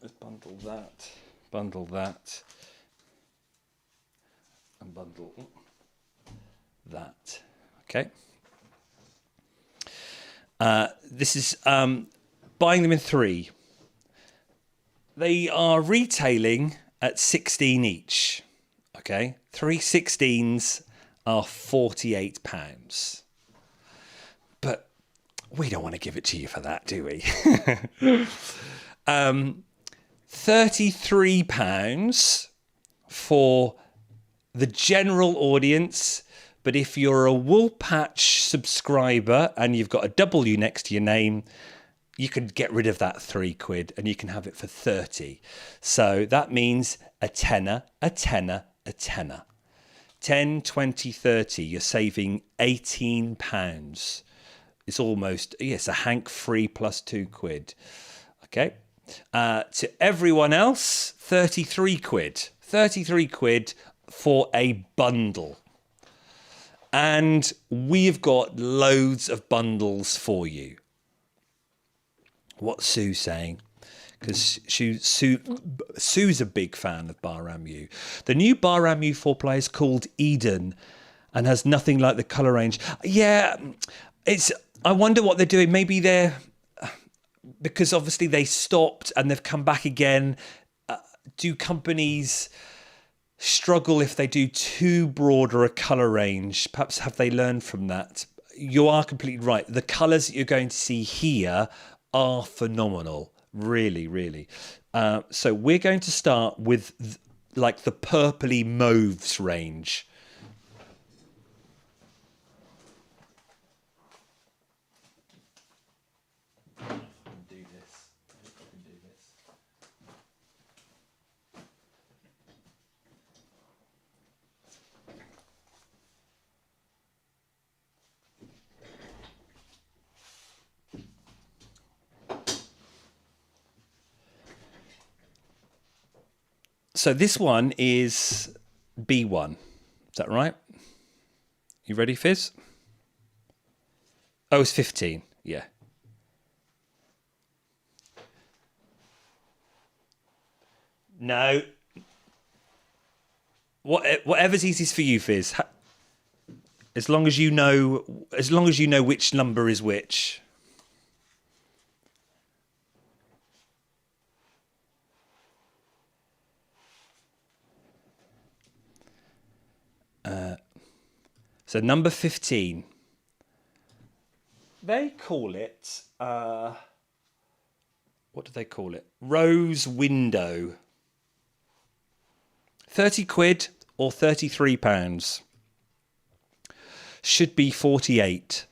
Let's bundle that, and bundle that. Okay. This is buying them in three. They are retailing at 16 each. Okay, 3 16s are £48. But we don't want to give it to you for that, do we? £33 for the general audience. But if you're a Wool Patch subscriber and you've got a W next to your name, you can get rid of that £3 and you can have it for 30. So that means a tenner, a tenner, a tenner. 10, 20, 30. You're saving £18. It's almost, yes, a hank free plus £2. Okay. To everyone else, £33. £33 for a bundle. And we've got loads of bundles for you. What's Sue saying? Because Sue's a big fan of Bahramu. The new Bahramu 4-ply is called Eden and has nothing like the colour range. Yeah, I wonder what they're doing. Maybe because obviously they stopped and they've come back again. Do companies struggle if they do too broader a colour range? Perhaps have they learned from that? You are completely right. The colours that you're going to see here are phenomenal. Really, really. So we're going to start with like the purpley mauves range. So this one is B1. Is that right? You ready, Fizz? Oh, it's 15. Yeah. No. Whatever's easiest for you, Fizz. As long as you know which number is which. So number 15. They call it, what do they call it? Rose window. 30 quid or £33. Should be 48.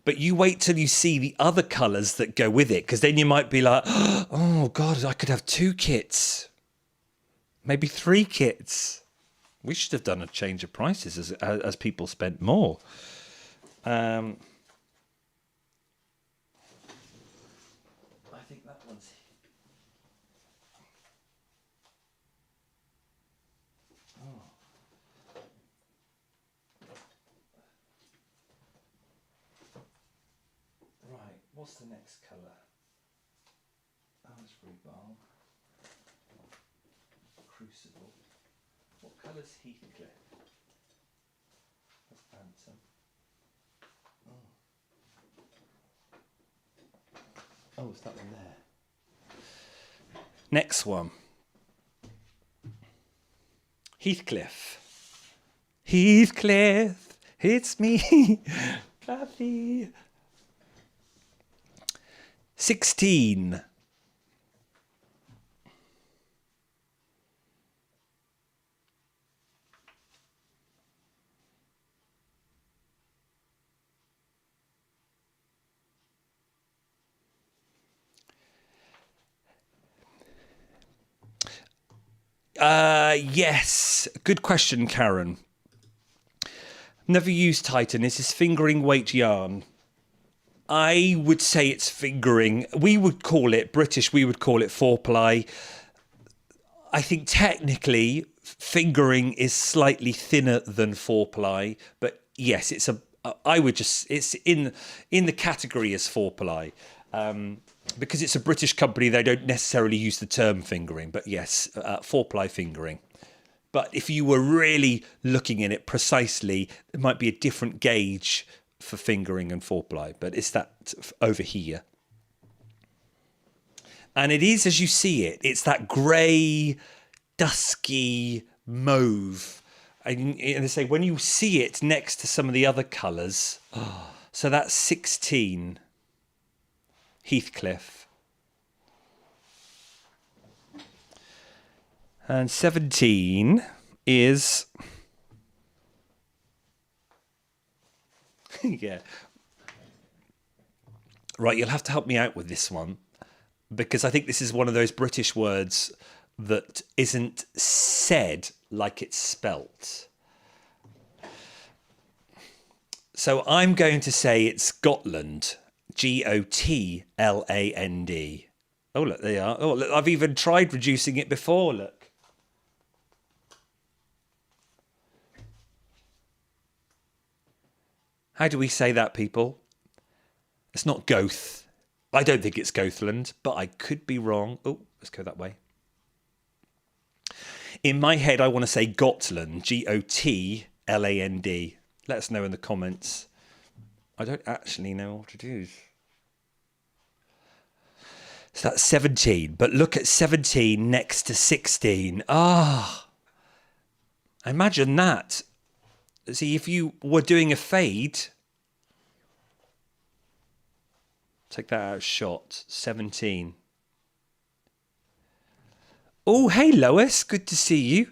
But you wait till you see the other colours that go with it, because then you might be like, oh God, I could have 2 kits. Maybe 3 kits. We should have done a change of prices as people spent more. I think that one's... Oh. Right, what's the next colour? Oh, it's rebalm. Crucible. What colour's Heathcliff? That's handsome. Oh, it's that one there. Next one. Heathcliff. Heathcliff, it's me, Kathy. 16. Yes, good question, Karen. Never used Titan. This is fingering weight yarn. I would say it's fingering. We would call it British. We would call it four-ply. I think technically fingering is slightly thinner than four-ply, but yes, it's a. I would just. It's in the category as four-ply. Because it's a British company, they don't necessarily use the term fingering, but yes, four-ply fingering. But if you were really looking at it precisely, it might be a different gauge for fingering and four-ply, but it's that over here. And it is, as you see it, it's that grey, dusky mauve. And they say when you see it next to some of the other colours, so that's 16. Heathcliff. And 17 is... yeah. Right, you'll have to help me out with this one, because I think this is one of those British words that isn't said like it's spelt. So I'm going to say it's Gotland. Gotland. Oh, look, they are. Oh, look, I've even tried reducing it before, look. How do we say that, people? It's not Goth. I don't think it's Gothland, but I could be wrong. Oh, let's go that way. In my head, I want to say Gotland. Gotland. Let us know in the comments. I don't actually know what it is. So that's 17. But look at 17 next to 16. Imagine that. See, if you were doing a fade, take that out of shot. 17. Oh, hey, Lois. Good to see you.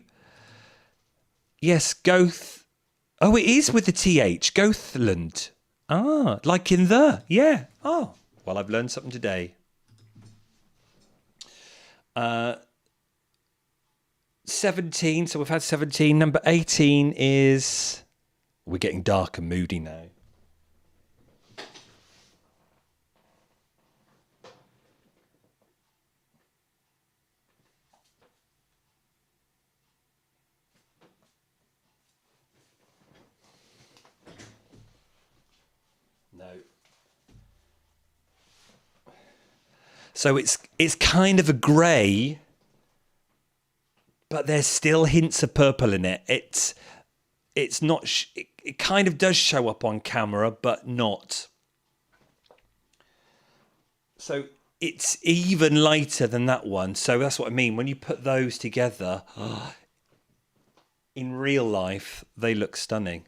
Yes, Goth. Oh, it is with the TH. Gothland. Like in the. Yeah. Oh, well, I've learned something today. 17. So we've had 17. Number 18 is... We're getting dark and moody now. No. So it's kind of a grey, but there's still hints of purple in it. It's not. It kind of does show up on camera, but not. So it's even lighter than that one. So that's what I mean. When you put those together, in real life, they look stunning.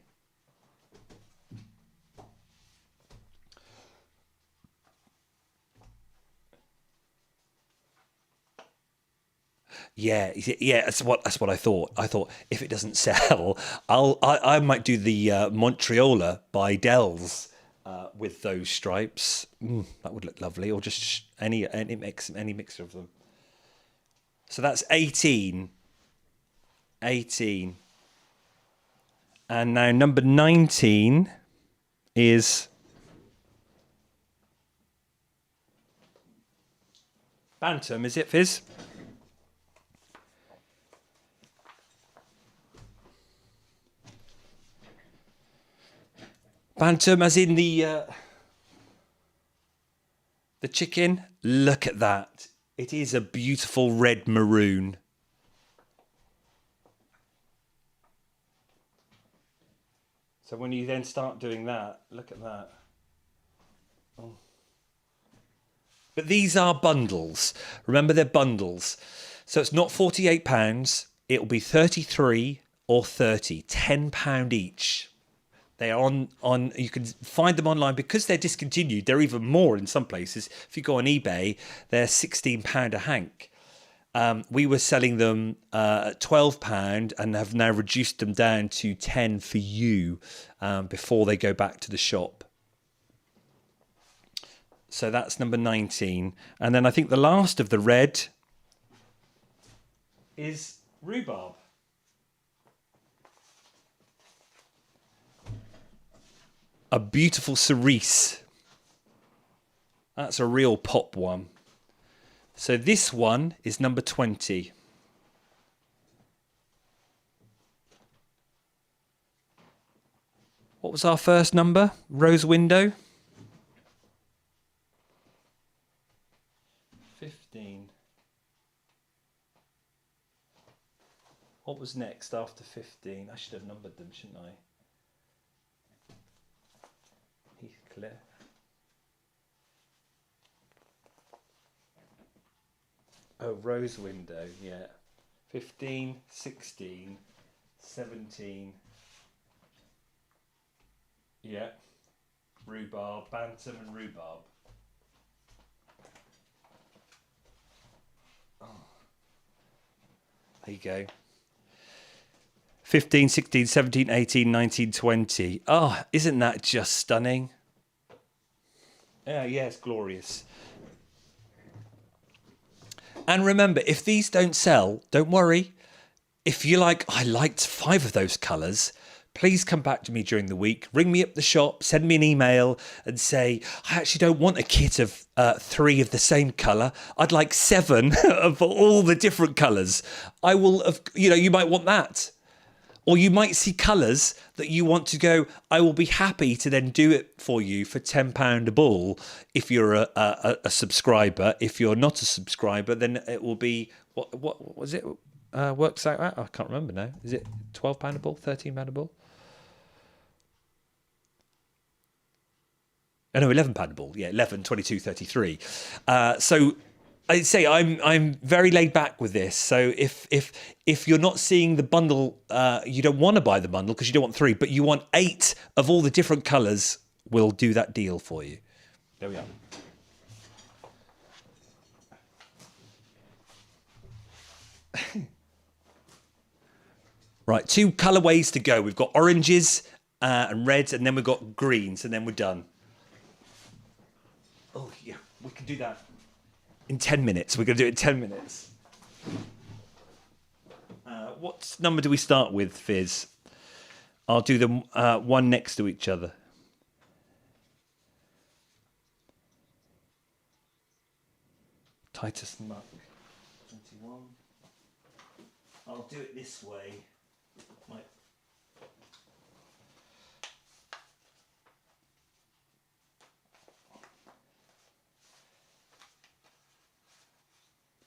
Yeah, that's what I thought. I thought if it doesn't sell, I might do the Montrealer by Dells with those stripes. That would look lovely, or just any mixture of them. So that's 18. 18. And now number 19 is Bantam, is it, Fizz? Bantam, as in the chicken. Look at that. It is a beautiful red maroon. So when you then start doing that, look at that. Oh. But these are bundles. Remember, they're bundles. So it's not £48. It'll be 33 or 30, £10 each. They are on. You can find them online because they're discontinued. They're even more in some places. If you go on eBay, they're £16 a hank. We were selling them at £12 and have now reduced them down to 10 for you before they go back to the shop. So that's number 19. And then I think the last of the red is rhubarb. A beautiful cerise. That's a real pop one. So this one is number 20. What was our first number? Rose window? 15. What was next after 15? I should have numbered them, shouldn't I? Heathcliff. Oh, rose window, yeah. 15, 16, 17. Yeah. Rhubarb, bantam and rhubarb. Oh. There you go. 15, 16, 17, 18, 19, 20. Oh, isn't that just stunning? Yeah, it's glorious. And remember, if these don't sell, don't worry. If you're like, I liked 5 of those colours, please come back to me during the week. Ring me up the shop, send me an email and say, I actually don't want a kit of 3 of the same colour. I'd like 7 of all the different colours. I will, you might want that. Or you might see colours that you want to go, I will be happy to then do it for you for £10 a ball if you're a subscriber. If you're not a subscriber, then it will be, what was it? Works out at? I can't remember now. Is it £12 a ball, £13 a ball? Oh, no, £11 a ball. Yeah, 11, 22, 33. So I'd say I'm very laid back with this. So if you're not seeing the bundle, you don't want to buy the bundle because you don't want 3, but you want 8 of all the different colours, we'll do that deal for you. There we are. Right, 2 colourways to go. We've got oranges and reds, and then we've got greens, and then we're done. Oh, yeah, we can do that in 10 minutes. We're going to do it in 10 minutes. What number do we start with, Fizz? I'll do them one next to each other. Titus Muck, 21. I'll do it this way.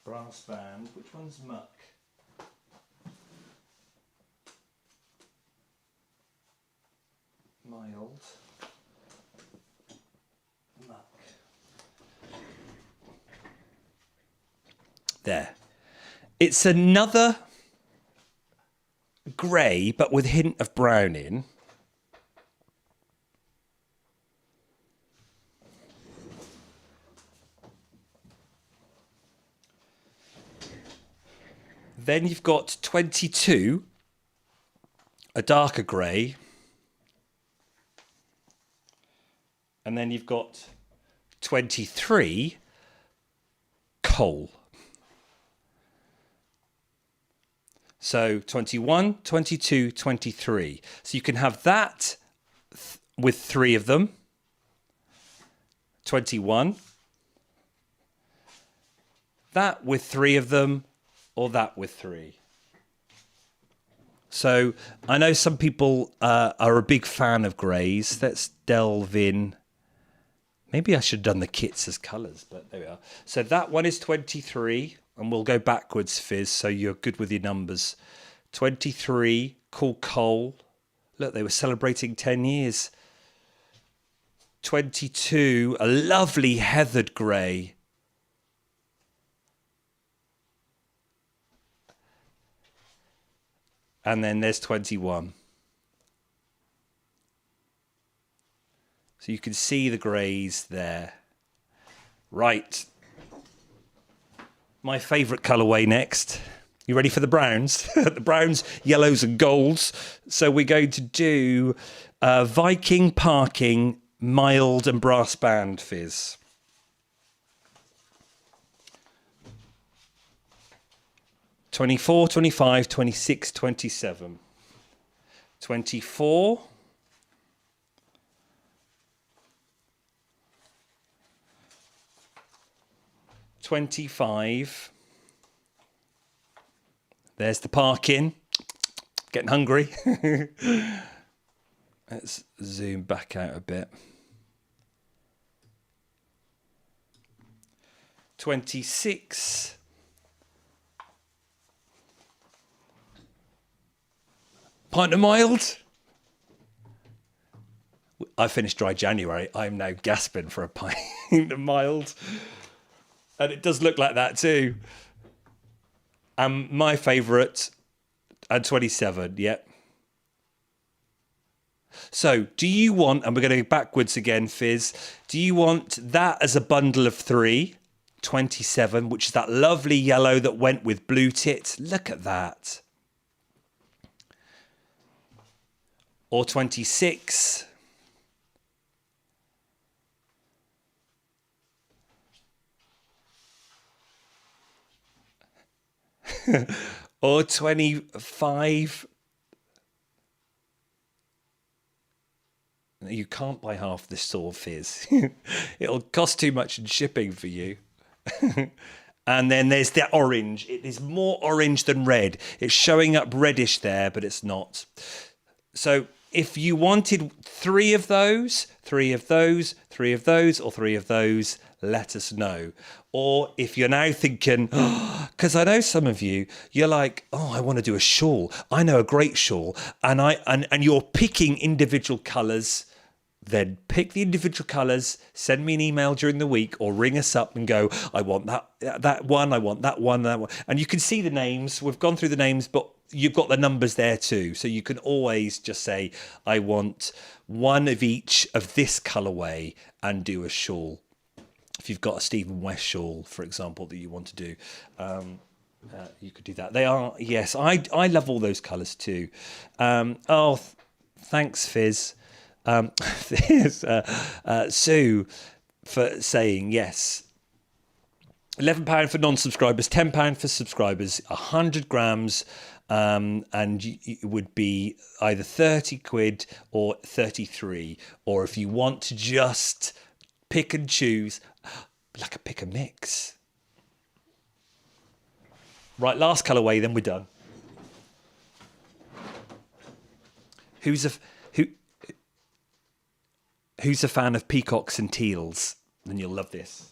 Brass band. Which one's Muck? Mild. Muck. There. It's another grey, but with a hint of brown in. Then you've got 22, a darker grey. And then you've got 23, coal. So 21, 22, 23. So you can have that with 3 of them. 21. That with 3 of them. Or that with 3. So I know some people are a big fan of greys. Let's delve in. Maybe I should have done the kits as colours, but there we are. So that one is 23, and we'll go backwards, Fizz, so you're good with your numbers. 23, cool coal. Look, they were celebrating 10 years. 22, a lovely heathered grey. And then there's 21. So you can see the greys there. Right. My favourite colourway next. You ready for the browns? The browns, yellows and golds. So we're going to do Viking Parking, Mild and Brass Band, Fizz. '24, '25, '26, '27. 24. 25. There's the parking. Getting hungry. Let's zoom back out a bit. 26. Pint of mild. I finished dry January. I'm now gasping for a pint of mild. And it does look like that too. My favourite, and 27, yep. So, do you want, and we're going to go backwards again, Fizz, do you want that as a bundle of 3, 27, which is that lovely yellow that went with blue tit? Look at that. Or 26. Or 25. You can't buy half this store, Fizz. It'll cost too much in shipping for you. And then there's the orange. It is more orange than red. It's showing up reddish there, but it's not. So if you wanted 3 of those, 3 of those, 3 of those, or 3 of those, let us know. Or if you're now thinking, because I know some of you, you're like, oh, I want to do a shawl. I know a great shawl. And you're picking individual colours. Then pick the individual colours, send me an email during the week or ring us up and go, I want that one, I want that one, that one. And you can see the names. We've gone through the names, but you've got the numbers there too. So you can always just say, I want one of each of this colourway and do a shawl. If you've got a Stephen West shawl, for example, that you want to do, you could do that. They are, yes, I love all those colours too. Thanks, Fizz. There's Sue for saying yes. £11 for non-subscribers, £10 for subscribers, 100 grams, and it would be either 30 quid or 33. Or if you want to just pick and choose, like a pick and mix. Right, last colourway, then we're done. Who's a fan of peacocks and teals? Then you'll love this.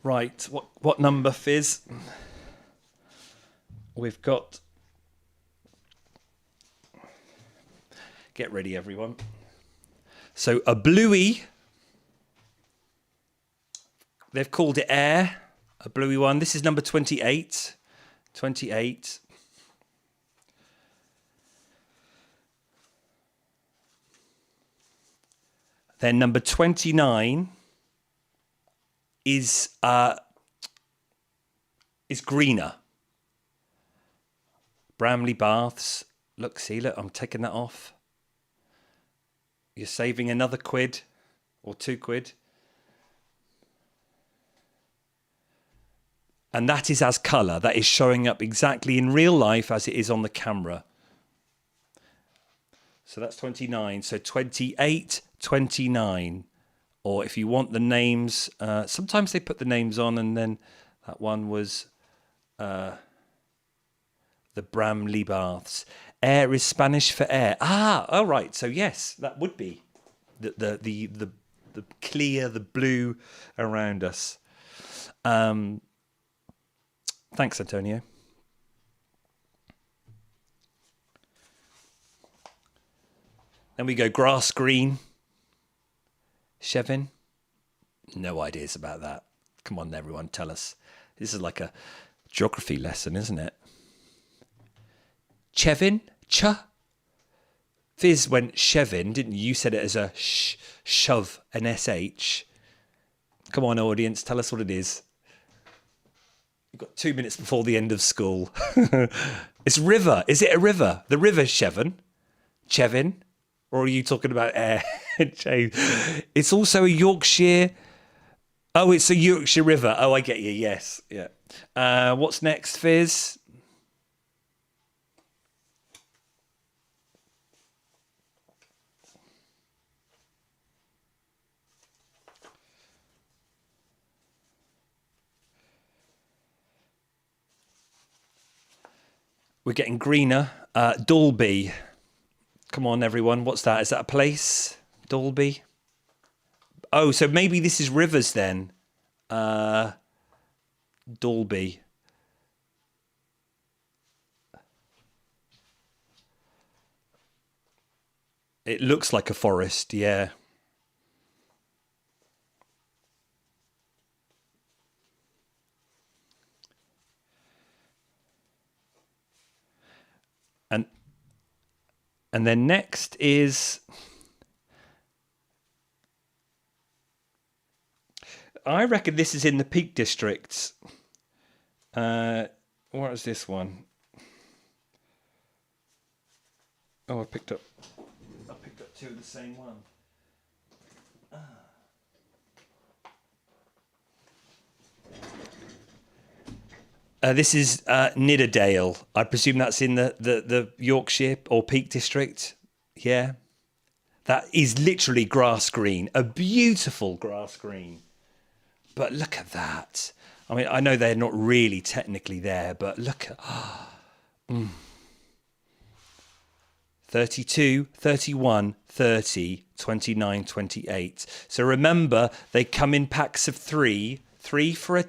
Right, what number, Fizz? We've got... Get ready, everyone. So a bluey, they've called it Air, a bluey one. This is number 28. 28. Then number 29 is greener. Bramley Baths. Look, I'm taking that off. You're saving another quid or 2 quid. And that is as colour. That is showing up exactly in real life as it is on the camera. So that's 29. So 28, 29. Or if you want the names, sometimes they put the names on, and then that one was the Bramley Baths. Air is Spanish for air. All right. So yes, that would be the clear, the blue around us. Thanks, Antonio. Then we go grass green. Chevin. No ideas about that. Come on, everyone, tell us. This is like a geography lesson, isn't it? Chevin? Fizz went Chevin, didn't you? You said it as a shove, an SH. Come on, audience, tell us what it is. You've got 2 minutes before the end of school. It's river. Is it a river? The river Chevin? Chevin? Or are you talking about air? It's also a Yorkshire Oh, it's a Yorkshire River. Oh, I get you. Yes. Yeah. What's next, Fizz? We're getting greener. Dalby. Come on, everyone. What's that? Is that a place? Dalby? Oh, so maybe this is rivers then. Dalby. It looks like a forest, yeah. And and then next is, I reckon this is in the Peak Districts. What is this one? Oh, I picked up two of the same one. This is Nidderdale. I presume that's in the Yorkshire or Peak District. Yeah. That is literally grass green. A beautiful grass green. But look at that. I mean, I know they're not really technically there, but look at... 32, 31, 30, 29, 28. So remember, they come in packs of three for a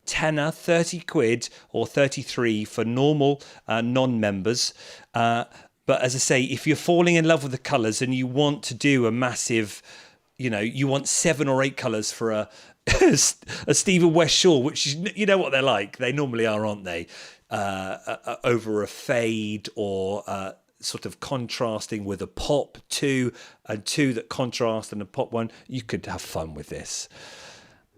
tenner, 30 quid, or 33 for normal non-members. But as I say, if you're falling in love with the colours and you want to do a massive, you want 7 or 8 colours for a Stephen West shawl, which is, you know what they're like. They normally are, aren't they? Over a fade or sort of contrasting with a pop 2 and 2 that contrast and a pop 1. You could have fun with this.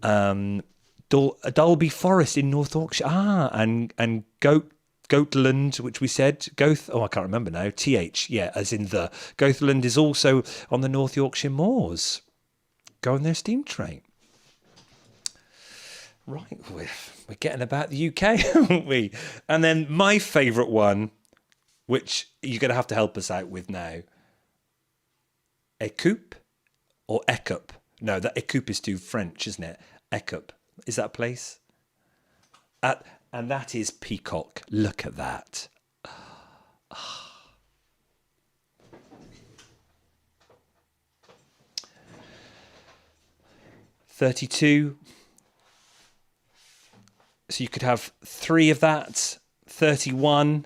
Dalby Forest in North Yorkshire. And Goatland, which we said. I can't remember now. TH, yeah, as in the. Goatland is also on the North Yorkshire moors. Go on their steam train. Right, we're getting about the UK, aren't we? And then my favourite one, which you're going to have to help us out with now. Écoupe or Écoupe? No, that Écoupe is too French, isn't it? Écoupe. Is that a place? And that is peacock. Look at that. 32. So you could have 3 of that. 31,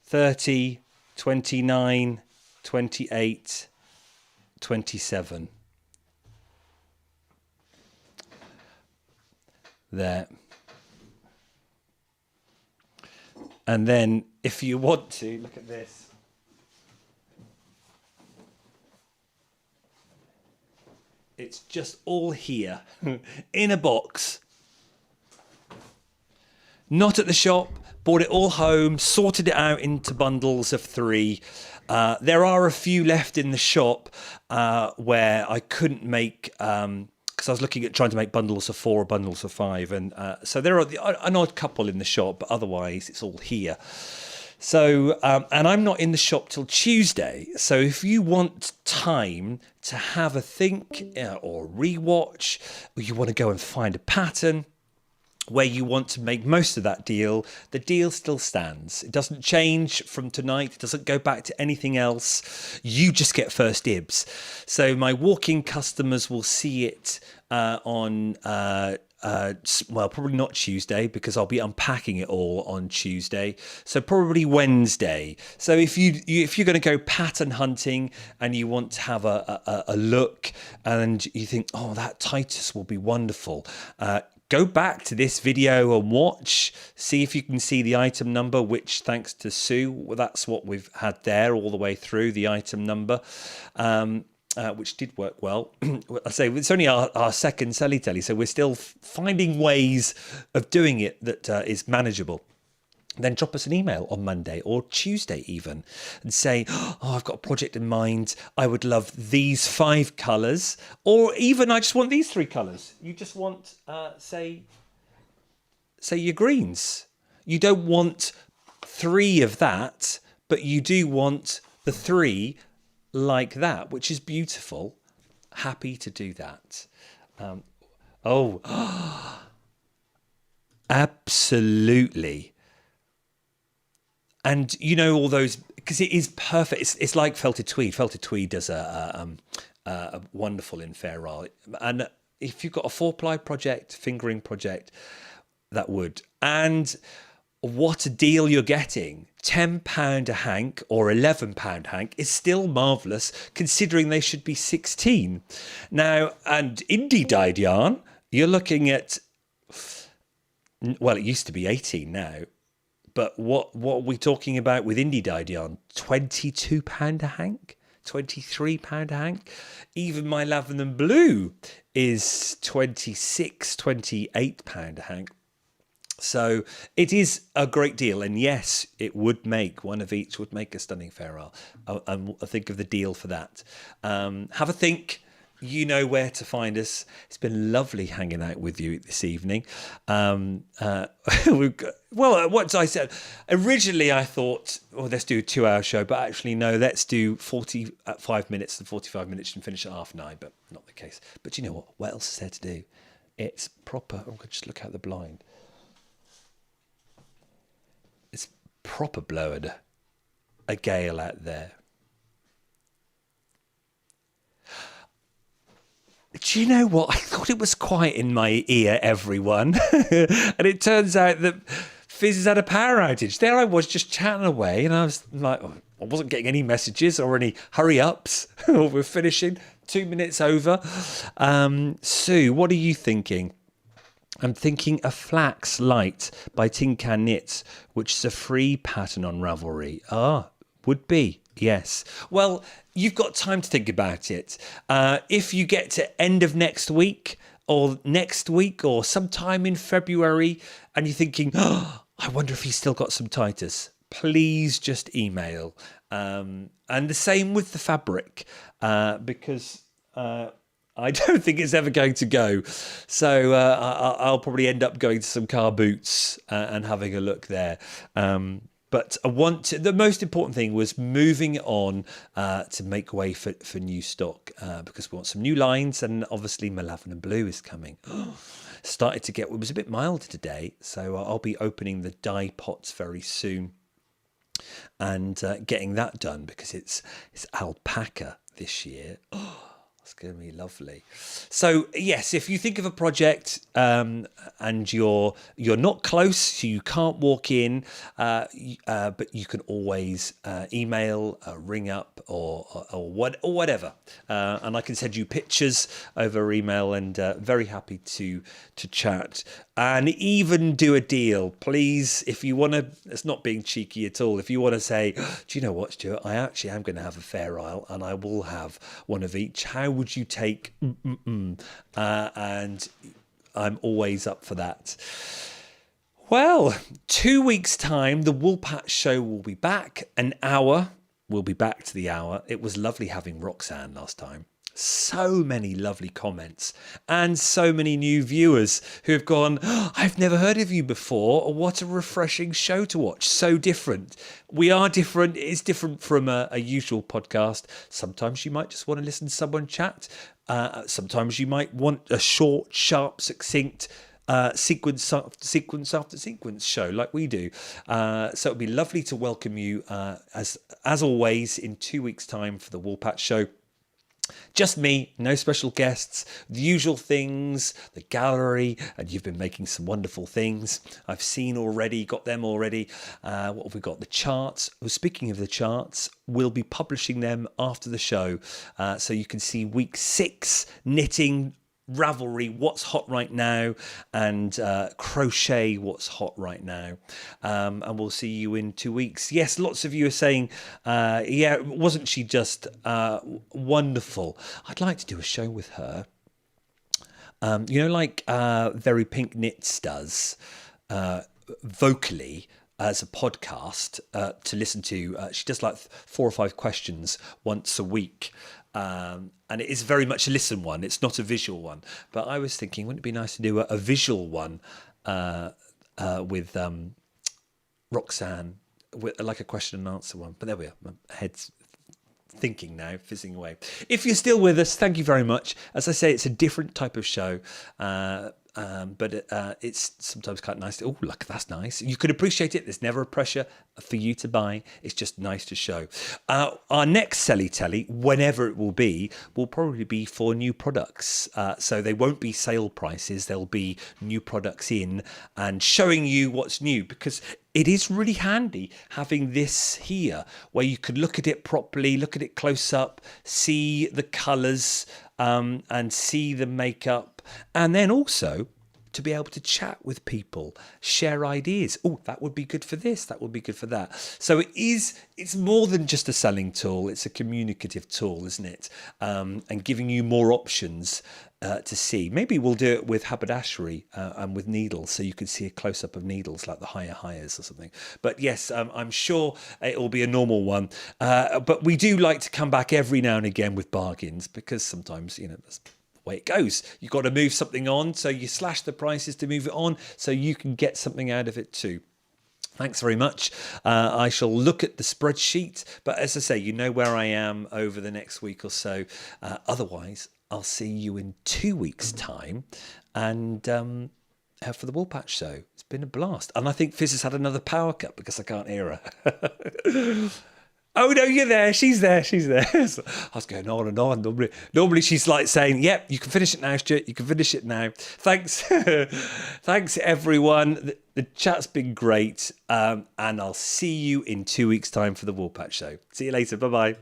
30, 29, 28, 27. There. And then if you want to, look at this. It's just all here in a box. Not at the shop. Bought it all home, sorted it out into bundles of 3. There are a few left in the shop where I couldn't make, because I was looking at trying to make bundles of 4 or bundles of 5. And so there are an odd couple in the shop, but otherwise it's all here. So, and I'm not in the shop till Tuesday. So if you want time to have a think or rewatch, or you want to go and find a pattern where you want to make most of that deal, the deal still stands. It doesn't change from tonight. It doesn't go back to anything else. You just get first dibs. So my walk-in customers will see it on... well, probably not Tuesday because I'll be unpacking it all on Tuesday. So probably Wednesday. So if you're going to go pattern hunting and you want to have a look and you think, oh, that Titus will be wonderful, go back to this video and watch, see if you can see the item number, which thanks to Sue, that's what we've had there all the way through, the item number. Which did work well. I say it's only our second Selly Telly, so we're still finding ways of doing it that is manageable. then drop us an email on Monday or Tuesday even and say, oh, I've got a project in mind. I would love these 5 colours, or even I just want these 3 colours. You just want, say your greens. You don't want 3 of that, but you do want the 3 like that, which is beautiful. Happy to do that. Absolutely. And you know, all those, because it is perfect. It's like felted tweed. Felted tweed does a wonderful in Fair Isle. And if you've got a 4-ply project, fingering project, that would. And what a deal you're getting. £10 a hank or £11 hank is still marvellous, considering they should be 16. Now, and indie dyed yarn, you're looking at, well, it used to be 18 now. But what are we talking about with indie dyed yarn? £22 a hank? £23 a hank? Even my Lavenham Blue is £28 a hank. So it is a great deal. And yes, it would make, one of each would make a stunning Fair Isle. I think of the deal for that. Have a think. You know where to find us. It's been lovely hanging out with you this evening. What I said, originally I thought, let's do a 2-hour show, but actually no, let's do 45 minutes and 45 minutes and finish at 9:30, but not the case. But you know what? What else is there to do? It's proper. I'm going to just look out the blind. It's proper blowing a gale out there. Do you know what? I thought it was quiet in my ear, everyone. And it turns out that Fizz has had a power outage. There I was just chatting away, and I was like, I wasn't getting any messages or any hurry-ups. We're finishing 2 minutes over. Sue, what are you thinking? I'm thinking a Flax Light by Tin Can Knits, which is a free pattern on Ravelry. Would be, yes. Well, you've got time to think about it. If you get to end of next week or sometime in February and you're thinking, I wonder if he's still got some Titus, please just email. And the same with the fabric, because I don't think it's ever going to go. So I'll probably end up going to some car boots and having a look there. But the most important thing was moving on to make way for new stock, because we want some new lines, and obviously my Lavenham Blue is coming. It was a bit milder today, so I'll be opening the dye pots very soon and getting that done, because it's alpaca this year. It's going to be lovely. So yes, if you think of a project and you're not close, so you can't walk in, but you can always email, ring up, or whatever, and I can send you pictures over email, and very happy to chat and even do a deal. Please, if you want to, it's not being cheeky at all. If you want to say, do you know what, Stuart? I actually am going to have a Fair Isle, and I will have one of each. How would you take? And I'm always up for that. Well, 2 weeks' time, the Woolpatch show will be back. An hour. We'll be back to the hour. It was lovely having Roxanne last time. So many lovely comments and so many new viewers who have gone, I've never heard of you before. What a refreshing show to watch. So different. We are different. It's different from a usual podcast. Sometimes you might just want to listen to someone chat. Sometimes you might want a short, sharp, succinct sequence after sequence show like we do. So it'd be lovely to welcome you as always in 2 weeks' time for the Woolpatch show. Just me, no special guests, the usual things, the gallery, and you've been making some wonderful things. I've seen already, got them already. What have we got? The charts. Well, speaking of the charts, we'll be publishing them after the show. So you can see week 6 knitting, Ravelry, what's hot right now, and crochet, what's hot right now. And we'll see you in 2 weeks. Yes, lots of you are saying, wasn't she just wonderful? I'd like to do a show with her. Like Very Pink Knits does, vocally. as a podcast to listen to. She does like 4 or 5 questions once a week. And it is very much a listen one. It's not a visual one. But I was thinking, wouldn't it be nice to do a visual one with Roxanne, with like a question and answer one? But there we are. My head's thinking now, fizzing away. If you're still with us, thank you very much. As I say, it's a different type of show. But it's sometimes quite nice. Oh, look, that's nice. You could appreciate it. There's never a pressure for you to buy. It's just nice to show. Our next Selly Telly, whenever it will probably be for new products. So they won't be sale prices. There'll be new products in and showing you what's new, because it is really handy having this here where you could look at it properly, look at it close up, see the colours, and see the makeup, and then also to be able to chat with people, share ideas. Oh, that would be good for this, that would be good for that. So it's more than just a selling tool, it's a communicative tool, isn't it? And giving you more options to see. Maybe we'll do it with haberdashery and with needles, so you can see a close-up of needles like the hires or something. But yes, I'm sure it will be a normal one. But we do like to come back every now and again with bargains, because sometimes, that's the way it goes. You've got to move something on, so you slash the prices to move it on, so you can get something out of it too. Thanks very much. I shall look at the spreadsheet, but as I say, you know where I am over the next week or so. Otherwise, I'll see you in 2 weeks' time, and for the Woolpatch Show. It's been a blast, and I think Fizz has had another power cut because I can't hear her. Oh no, you're there. She's there. I was going on and on. Normally she's like saying, "Yep, you can finish it now, Stuart. You can finish it now." Thanks, thanks everyone. The chat's been great, and I'll see you in 2 weeks' time for the Woolpatch Show. See you later. Bye bye.